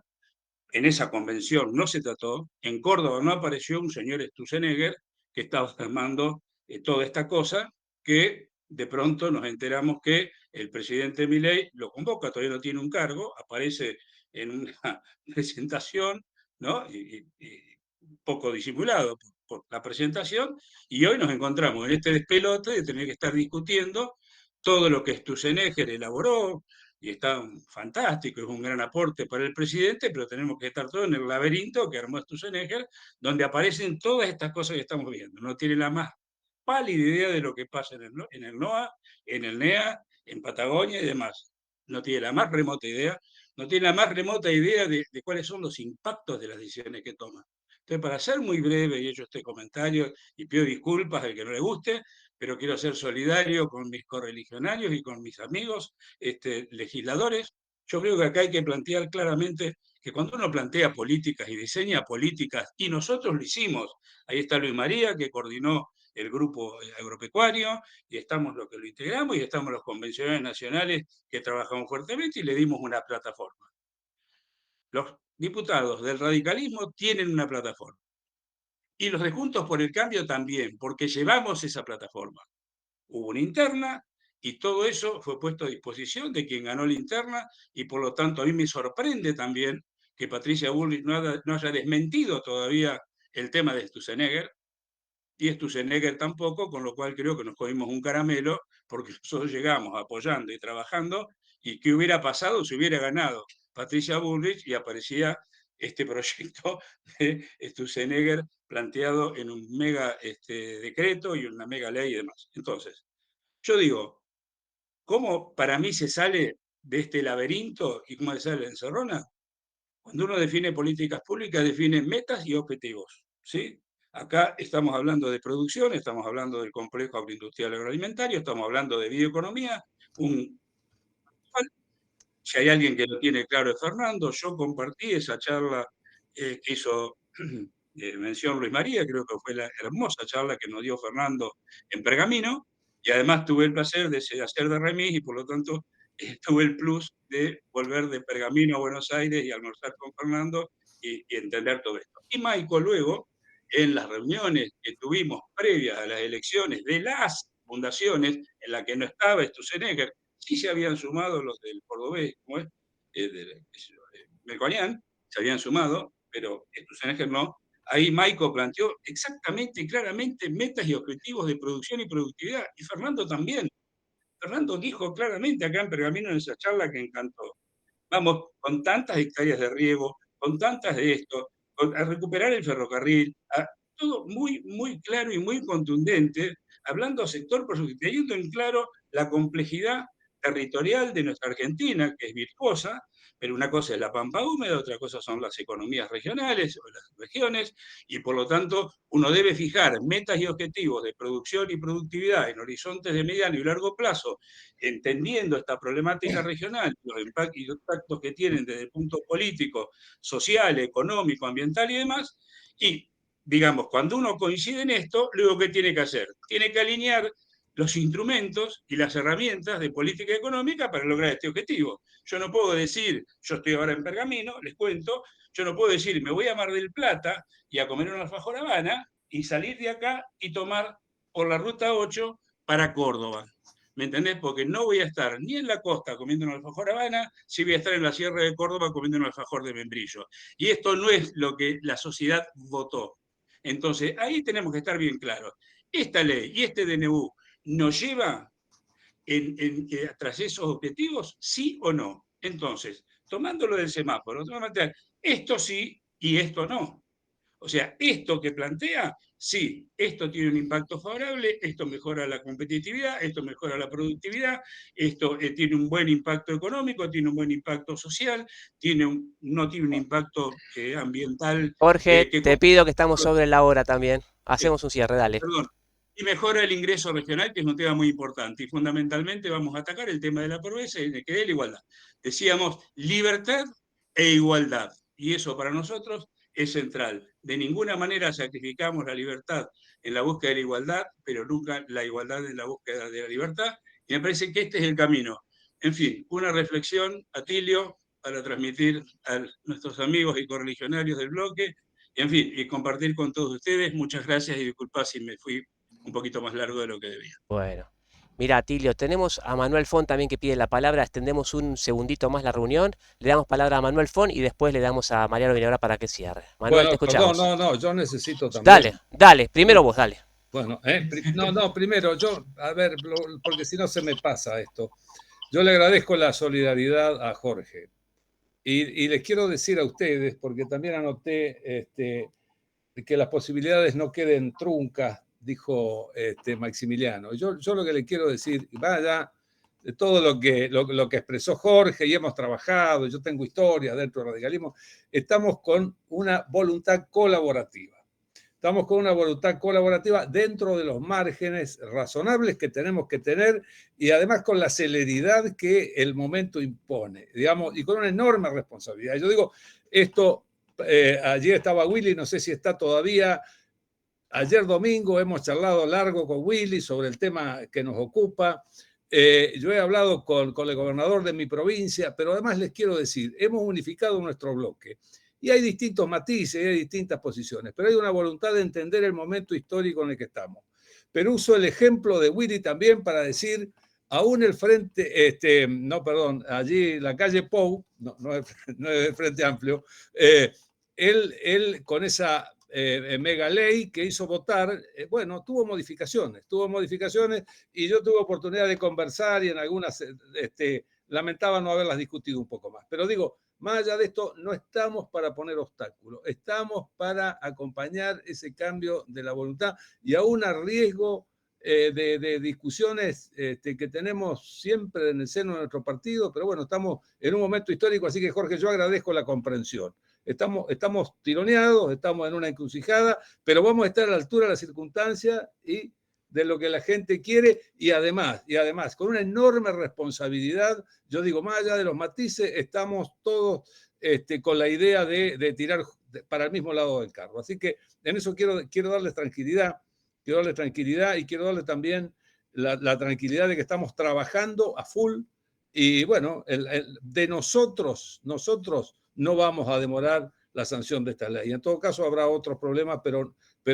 en esa convención no se trató, en Córdoba no apareció un señor Sturzenegger que estaba armando toda esta cosa, que de pronto nos enteramos que el presidente Milei lo convoca, todavía no tiene un cargo, aparece en una presentación, ¿no? Y poco disimulado por la presentación, y hoy nos encontramos en este despelote de tener que estar discutiendo todo lo que Sturzenegger elaboró, y está fantástico, es un gran aporte para el presidente, pero tenemos que estar todos en el laberinto que armó Sturzenegger, donde aparecen todas estas cosas que estamos viendo. No tiene la más pálida idea de lo que pasa en el NOA, en el NEA, en Patagonia y demás. No tiene la más remota idea, no tiene la más remota idea de cuáles son los impactos de las decisiones que toma. Entonces, para ser muy breve, y he hecho este comentario, y pido disculpas al que no le guste, pero quiero ser solidario con mis correligionarios y con mis amigos legisladores. Yo creo que acá hay que plantear claramente que cuando uno plantea políticas y diseña políticas, y nosotros lo hicimos, ahí está Luis María, que coordinó el grupo agropecuario, y estamos los que lo integramos, y estamos los convencionales nacionales que trabajamos fuertemente y le dimos una plataforma. Los diputados del radicalismo tienen una plataforma. Y los de Juntos por el Cambio también, porque llevamos esa plataforma. Hubo una interna y todo eso fue puesto a disposición de quien ganó la interna, y por lo tanto a mí me sorprende también que Patricia Bullrich no haya desmentido todavía el tema de Sturzenegger, y Sturzenegger tampoco, con lo cual creo que nos comimos un caramelo, porque nosotros llegamos apoyando y trabajando, y qué hubiera pasado si hubiera ganado Patricia Bullrich y aparecía este proyecto de Sturzenegger planteado en un mega decreto y una mega ley y demás. Entonces, yo digo, ¿cómo para mí se sale de este laberinto y cómo se sale de la encerrona? Cuando uno define políticas públicas, define metas y objetivos, ¿sí? Acá estamos hablando de producción, estamos hablando del complejo agroindustrial agroalimentario, estamos hablando de bioeconomía. Si hay alguien que lo tiene claro es Fernando. Yo compartí esa charla que hizo mención Luis María, creo que fue la hermosa charla que nos dio Fernando en Pergamino, y además tuve el placer de hacer de remis y por lo tanto tuve el plus de volver de Pergamino a Buenos Aires y almorzar con Fernando y entender todo esto. Y Maico luego, en las reuniones que tuvimos previas a las elecciones de las fundaciones, en la que no estaba Sturzenegger, sí se habían sumado los del Cordobés, ¿cómo es? Melconian, se habían sumado, pero Sturzenegger no. Ahí Maico planteó exactamente y claramente metas y objetivos de producción y productividad, y Fernando también. Fernando dijo claramente acá en Pergamino en esa charla que encantó. Vamos, con tantas hectáreas de riego, con tantas de esto, a recuperar el ferrocarril, todo muy, muy claro y muy contundente, hablando sector por sector, teniendo en claro la complejidad territorial de nuestra Argentina, que es virtuosa, pero una cosa es la pampa húmeda, otra cosa son las economías regionales o las regiones, y por lo tanto uno debe fijar metas y objetivos de producción y productividad en horizontes de mediano y largo plazo, entendiendo esta problemática regional, los impactos que tienen desde el punto político, social, económico, ambiental y demás, y digamos, cuando uno coincide en esto, luego ¿qué tiene que hacer? Tiene que alinear los instrumentos y las herramientas de política económica para lograr este objetivo. Yo no puedo decir, yo estoy ahora en Pergamino, les cuento, yo no puedo decir, me voy a Mar del Plata y a comer una alfajor Habana y salir de acá y tomar por la ruta 8 para Córdoba. ¿Me entendés? Porque no voy a estar ni en la costa comiendo un alfajor Habana, si voy a estar en la sierra de Córdoba comiendo un alfajor de membrillo. Y esto no es lo que la sociedad votó. Entonces, ahí tenemos que estar bien claros. Esta ley y este DNU nos lleva tras esos objetivos, sí o no. Entonces, tomándolo del semáforo, esto sí y esto no. O sea, esto que plantea, sí, esto tiene un impacto favorable, esto mejora la competitividad, esto mejora la productividad, esto tiene un buen impacto económico, tiene un buen impacto social, no tiene un impacto ambiental. Jorge, te pido que estamos sobre la hora también. Hacemos un cierre, dale. Perdón. Y mejora el ingreso regional, que es un tema muy importante. Y fundamentalmente vamos a atacar el tema de la pobreza y de la igualdad. Decíamos libertad e igualdad. Y eso para nosotros es central. De ninguna manera sacrificamos la libertad en la búsqueda de la igualdad, pero nunca la igualdad en la búsqueda de la libertad. Y me parece que este es el camino. En fin, una reflexión, Atilio, para transmitir a nuestros amigos y correligionarios del bloque, y en fin, y compartir con todos ustedes. Muchas gracias y disculpad si me fui un poquito más largo de lo que debía. Bueno, mira, Atilio, tenemos a Manuel Font también que pide la palabra. Extendemos un segundito más la reunión. Le damos palabra a Manuel Font y después le damos a Mariano Villagra para que cierre. Manuel, te escuchamos. No, yo necesito también. Dale, primero vos, dale. Bueno, primero yo, a ver, porque si no se me pasa esto. Yo le agradezco la solidaridad a Jorge. Y les quiero decir a ustedes, porque también anoté que las posibilidades no queden truncas, dijo Maximiliano. Yo lo que le quiero decir, vaya, de todo lo que expresó Jorge, y hemos trabajado, yo tengo historia dentro del radicalismo, estamos con una voluntad colaborativa. Estamos con una voluntad colaborativa dentro de los márgenes razonables que tenemos que tener y además con la celeridad que el momento impone, digamos, y con una enorme responsabilidad. Yo digo, esto, ayer estaba Willy, no sé si está todavía. Ayer domingo hemos charlado largo con Willy sobre el tema que nos ocupa. Yo he hablado con el gobernador de mi provincia, pero además les quiero decir, hemos unificado nuestro bloque. Y hay distintos matices, hay distintas posiciones, pero hay una voluntad de entender el momento histórico en el que estamos. Pero uso el ejemplo de Willy también para decir, aún el frente, allí la calle Pou, no es el Frente Amplio, él con esa mega ley que hizo votar, tuvo modificaciones y yo tuve oportunidad de conversar y en algunas lamentaba no haberlas discutido un poco más. Pero digo, más allá de esto, no estamos para poner obstáculos, estamos para acompañar ese cambio de la voluntad y aún a riesgo de discusiones que tenemos siempre en el seno de nuestro partido, pero bueno, estamos en un momento histórico, así que Jorge, yo agradezco la comprensión. Estamos tironeados, estamos en una encrucijada, pero vamos a estar a la altura de las circunstancias y de lo que la gente quiere y además, con una enorme responsabilidad, yo digo, más allá de los matices, estamos todos con la idea de tirar para el mismo lado del carro. Así que en eso quiero darles tranquilidad y quiero darle también la tranquilidad de que estamos trabajando a full y bueno, de nosotros no vamos a demorar la sanción de esta ley. En todo caso habrá otros problemas, pero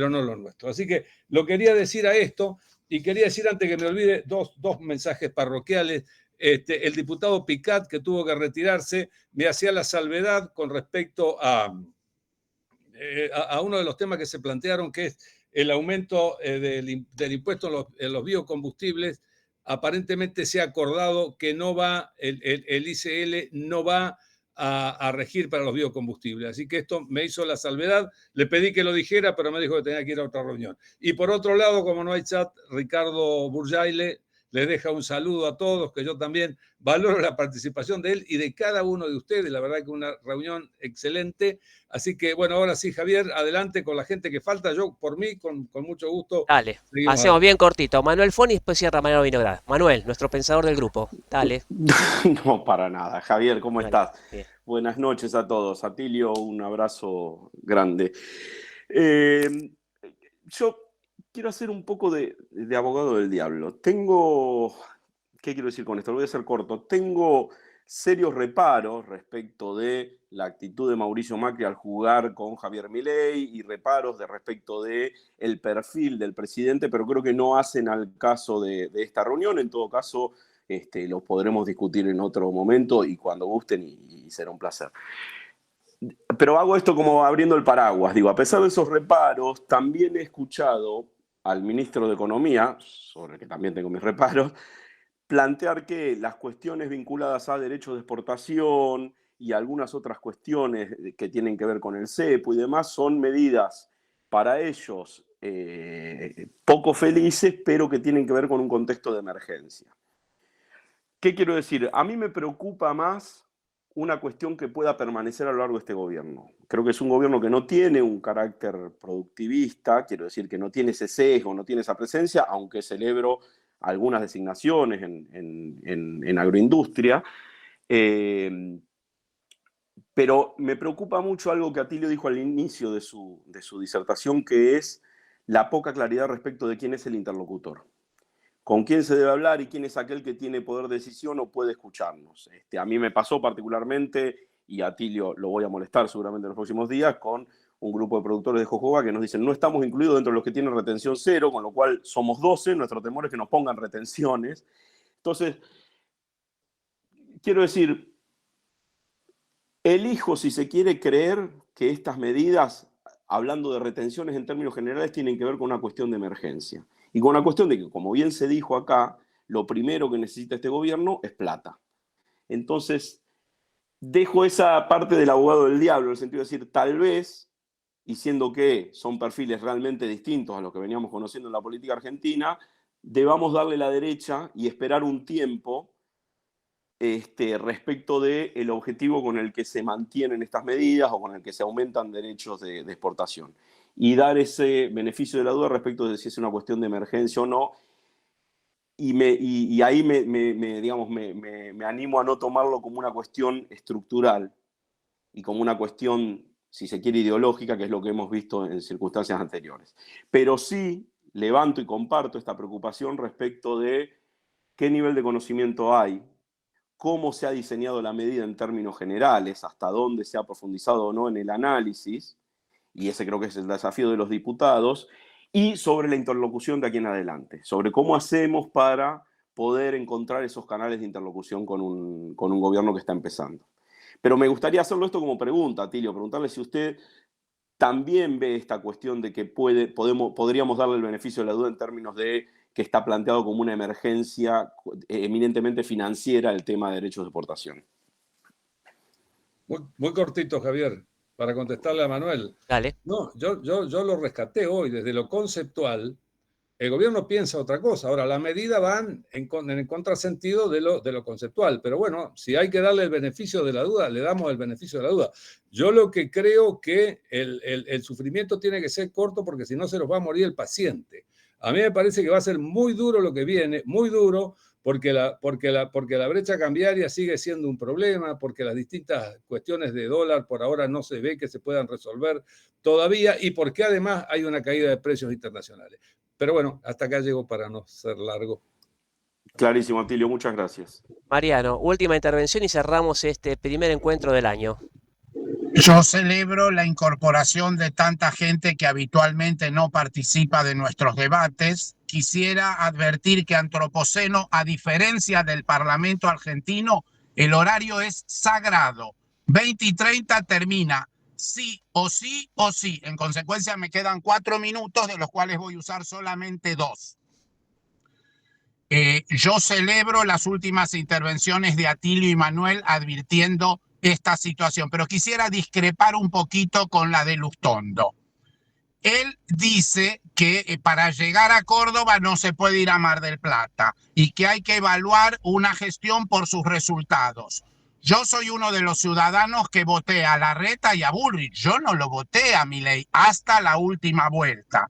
no los nuestros. Así que lo quería decir a esto y quería decir antes que me olvide dos mensajes parroquiales. El diputado Picat, que tuvo que retirarse, me hacía la salvedad con respecto a uno de los temas que se plantearon, que es el aumento del impuesto en los biocombustibles. Aparentemente se ha acordado que no va, el ICL no va a regir para los biocombustibles. Así que esto me hizo la salvedad. Le pedí que lo dijera, pero me dijo que tenía que ir a otra reunión. Y por otro lado, como no hay chat, Ricardo Burjaile les deja un saludo a todos, que yo también valoro la participación de él y de cada uno de ustedes. La verdad que una reunión excelente. Así que, bueno, ahora sí, Javier, adelante con la gente que falta. Yo, por mí, con mucho gusto. Dale, hacemos bien cortito. Manuel Foni y después cierra Mariano Vinograd. Manuel, nuestro pensador del grupo. Dale. No, para nada. Javier, ¿cómo estás? Bien. Buenas noches a todos. Atilio, un abrazo grande. Yo quiero hacer un poco de abogado del diablo. ¿Qué quiero decir con esto? Lo voy a hacer corto. Tengo serios reparos respecto de la actitud de Mauricio Macri al jugar con Javier Milei y reparos respecto de el perfil del presidente, pero creo que no hacen al caso de esta reunión. En todo caso, lo podremos discutir en otro momento y cuando gusten y será un placer. Pero hago esto como abriendo el paraguas. Digo, a pesar de esos reparos, también he escuchado al ministro de Economía, sobre el que también tengo mis reparos, plantear que las cuestiones vinculadas a derechos de exportación y algunas otras cuestiones que tienen que ver con el cepo y demás son medidas para ellos poco felices, pero que tienen que ver con un contexto de emergencia. ¿Qué quiero decir? A mí me preocupa más una cuestión que pueda permanecer a lo largo de este gobierno. Creo que es un gobierno que no tiene un carácter productivista, quiero decir que no tiene ese sesgo, no tiene esa presencia, aunque celebro algunas designaciones en agroindustria. Pero me preocupa mucho algo que Atilio dijo al inicio de su disertación, que es la poca claridad respecto de quién es el interlocutor. Con quién se debe hablar y quién es aquel que tiene poder de decisión o puede escucharnos. A mí me pasó particularmente, y a Atilio lo voy a molestar seguramente en los próximos días, con un grupo de productores de jojoba que nos dicen no estamos incluidos dentro de los que tienen retención cero, con lo cual somos 12, nuestro temor es que nos pongan retenciones. Entonces, quiero decir, elijo, si se quiere, creer que estas medidas, hablando de retenciones en términos generales, tienen que ver con una cuestión de emergencia. Y con una cuestión de que, como bien se dijo acá, lo primero que necesita este gobierno es plata. Entonces, dejo esa parte del abogado del diablo, en el sentido de decir, tal vez, y siendo que son perfiles realmente distintos a los que veníamos conociendo en la política argentina, debamos darle la derecha y esperar un tiempo respecto del objetivo con el que se mantienen estas medidas o con el que se aumentan derechos de exportación. Y dar ese beneficio de la duda respecto de si es una cuestión de emergencia o no. Y ahí me animo a no tomarlo como una cuestión estructural y como una cuestión, si se quiere, ideológica, que es lo que hemos visto en circunstancias anteriores. Pero sí levanto y comparto esta preocupación respecto de qué nivel de conocimiento hay, cómo se ha diseñado la medida en términos generales, hasta dónde se ha profundizado o no en el análisis, y ese creo que es el desafío de los diputados, y sobre la interlocución de aquí en adelante, sobre cómo hacemos para poder encontrar esos canales de interlocución con un gobierno que está empezando. Pero me gustaría hacerlo esto como pregunta, Atilio, preguntarle si usted también ve esta cuestión de que podríamos darle el beneficio de la duda en términos de que está planteado como una emergencia eminentemente financiera el tema de derechos de exportación. Muy cortito, Javier, para contestarle a Manuel. Dale. No, yo lo rescaté hoy desde lo conceptual. El gobierno piensa otra cosa. Ahora, las medidas van en el contrasentido de lo conceptual. Pero bueno, si hay que darle el beneficio de la duda, le damos el beneficio de la duda. Yo lo que creo que el sufrimiento tiene que ser corto porque si no se nos va a morir el paciente. A mí me parece que va a ser muy duro lo que viene, muy duro, porque la brecha cambiaria sigue siendo un problema, porque las distintas cuestiones de dólar por ahora no se ve que se puedan resolver todavía y porque además hay una caída de precios internacionales. Pero bueno, hasta acá llego para no ser largo. Clarísimo, Atilio, muchas gracias. Mariano, última intervención y cerramos este primer encuentro del año. Yo celebro la incorporación de tanta gente que habitualmente no participa de nuestros debates. Quisiera advertir que Antropoceno, a diferencia del Parlamento argentino, el horario es sagrado. 20:30 termina. Sí o sí o sí. En consecuencia me quedan 4 minutos, de los cuales voy a usar solamente 2. Yo celebro las últimas intervenciones de Atilio y Manuel advirtiendo esta situación, pero quisiera discrepar un poquito con la de Lustondo. Él dice que para llegar a Córdoba no se puede ir a Mar del Plata y que hay que evaluar una gestión por sus resultados. Yo soy uno de los ciudadanos que voté a Larreta y a Bullrich. Yo no lo voté a Milei hasta la última vuelta.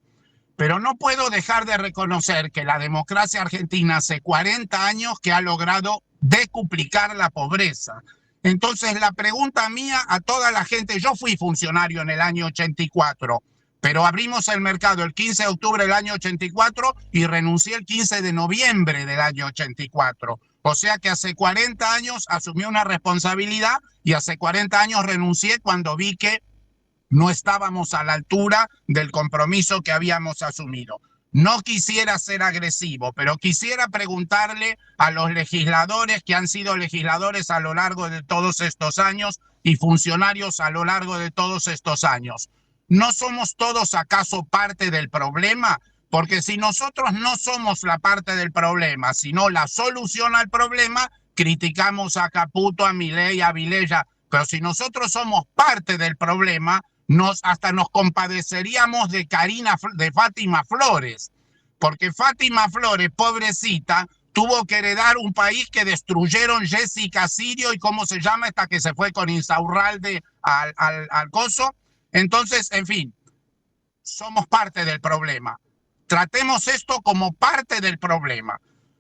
Pero no puedo dejar de reconocer que la democracia argentina hace 40 años que ha logrado decuplicar la pobreza. Entonces la pregunta mía a toda la gente, yo fui funcionario en el año 84, pero abrimos el mercado el 15 de octubre del año 84 y renuncié el 15 de noviembre del año 84. O sea que hace 40 años asumí una responsabilidad y hace 40 años renuncié cuando vi que no estábamos a la altura del compromiso que habíamos asumido. No quisiera ser agresivo, pero quisiera preguntarle a los legisladores que han sido legisladores a lo largo de todos estos años y funcionarios a lo largo de todos estos años. ¿No somos todos acaso parte del problema? Porque si nosotros no somos la parte del problema, sino la solución al problema, criticamos a Caputo, a Milei, a Vilella. Pero si nosotros somos parte del problema, hasta nos compadeceríamos de Fátima Flores, porque Fátima Flores, pobrecita, tuvo que heredar un país que destruyeron Jessica Sirio y cómo se llama esta que se fue con Insaurralde al coso. Entonces, en fin, somos parte del problema. Tratemos esto como parte del problema.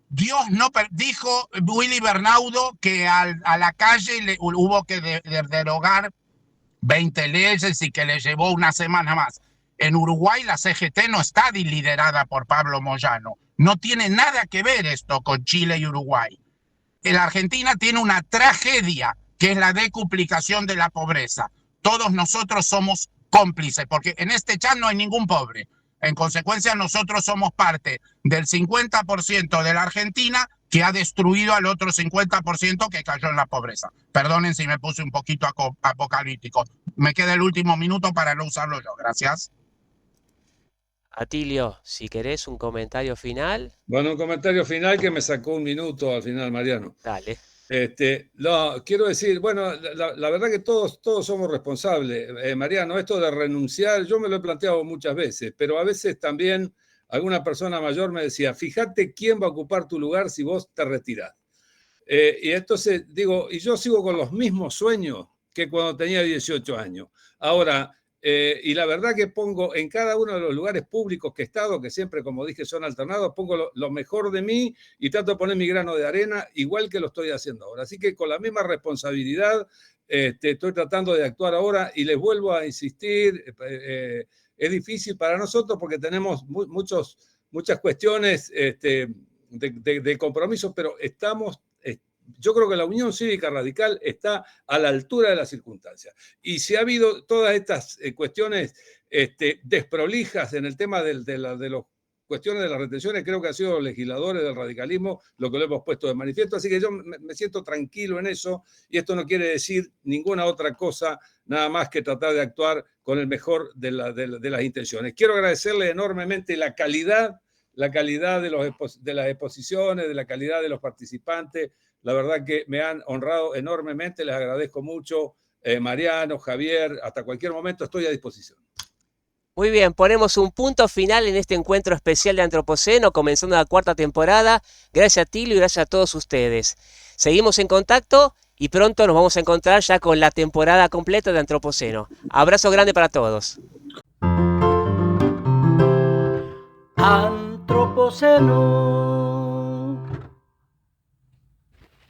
Dios no dijo Willy Bernaudo que a la calle hubo que derogar 20 leyes y que le llevó una semana más. En Uruguay la CGT no está liderada por Pablo Moyano. No tiene nada que ver esto con Chile y Uruguay. La Argentina tiene una tragedia que es la decuplicación de la pobreza. Todos nosotros somos cómplices porque en este chat no hay ningún pobre. En consecuencia, nosotros somos parte del 50% de la Argentina que ha destruido al otro 50% que cayó en la pobreza. Perdonen si me puse un poquito apocalíptico. Me queda el último minuto para no usarlo yo. Gracias. Atilio, si querés un comentario final. Bueno, un comentario final que me sacó un minuto al final, Mariano. Dale. No, quiero decir, bueno, la verdad que todos somos responsables. Mariano, esto de renunciar, yo me lo he planteado muchas veces, pero a veces también alguna persona mayor me decía, fíjate quién va a ocupar tu lugar si vos te retirás. Y entonces digo, y yo sigo con los mismos sueños que cuando tenía 18 años. Ahora, y la verdad que pongo en cada uno de los lugares públicos que he estado, que siempre, como dije, son alternados, pongo lo mejor de mí y trato de poner mi grano de arena, igual que lo estoy haciendo ahora. Así que con la misma responsabilidad estoy tratando de actuar ahora y les vuelvo a insistir, es difícil para nosotros porque tenemos muchas cuestiones de compromisos, pero yo creo que la Unión Cívica Radical está a la altura de las circunstancias. Y si ha habido todas estas cuestiones desprolijas en el tema de las cuestiones de las retenciones, creo que han sido los legisladores del radicalismo lo que lo hemos puesto de manifiesto. Así que yo me siento tranquilo en eso y esto no quiere decir ninguna otra cosa, nada más que tratar de actuar con el mejor de las intenciones. Quiero agradecerle enormemente la calidad de las exposiciones, de la calidad de los participantes. La verdad que me han honrado enormemente, les agradezco mucho Mariano, Javier, hasta cualquier momento estoy a disposición. Muy bien, ponemos un punto final en este encuentro especial de Antropoceno, comenzando la 4ª temporada. Gracias a Tilio y gracias a todos ustedes. Seguimos en contacto y pronto nos vamos a encontrar ya con la temporada completa de Antropoceno. Abrazo grande para todos. Antropoceno.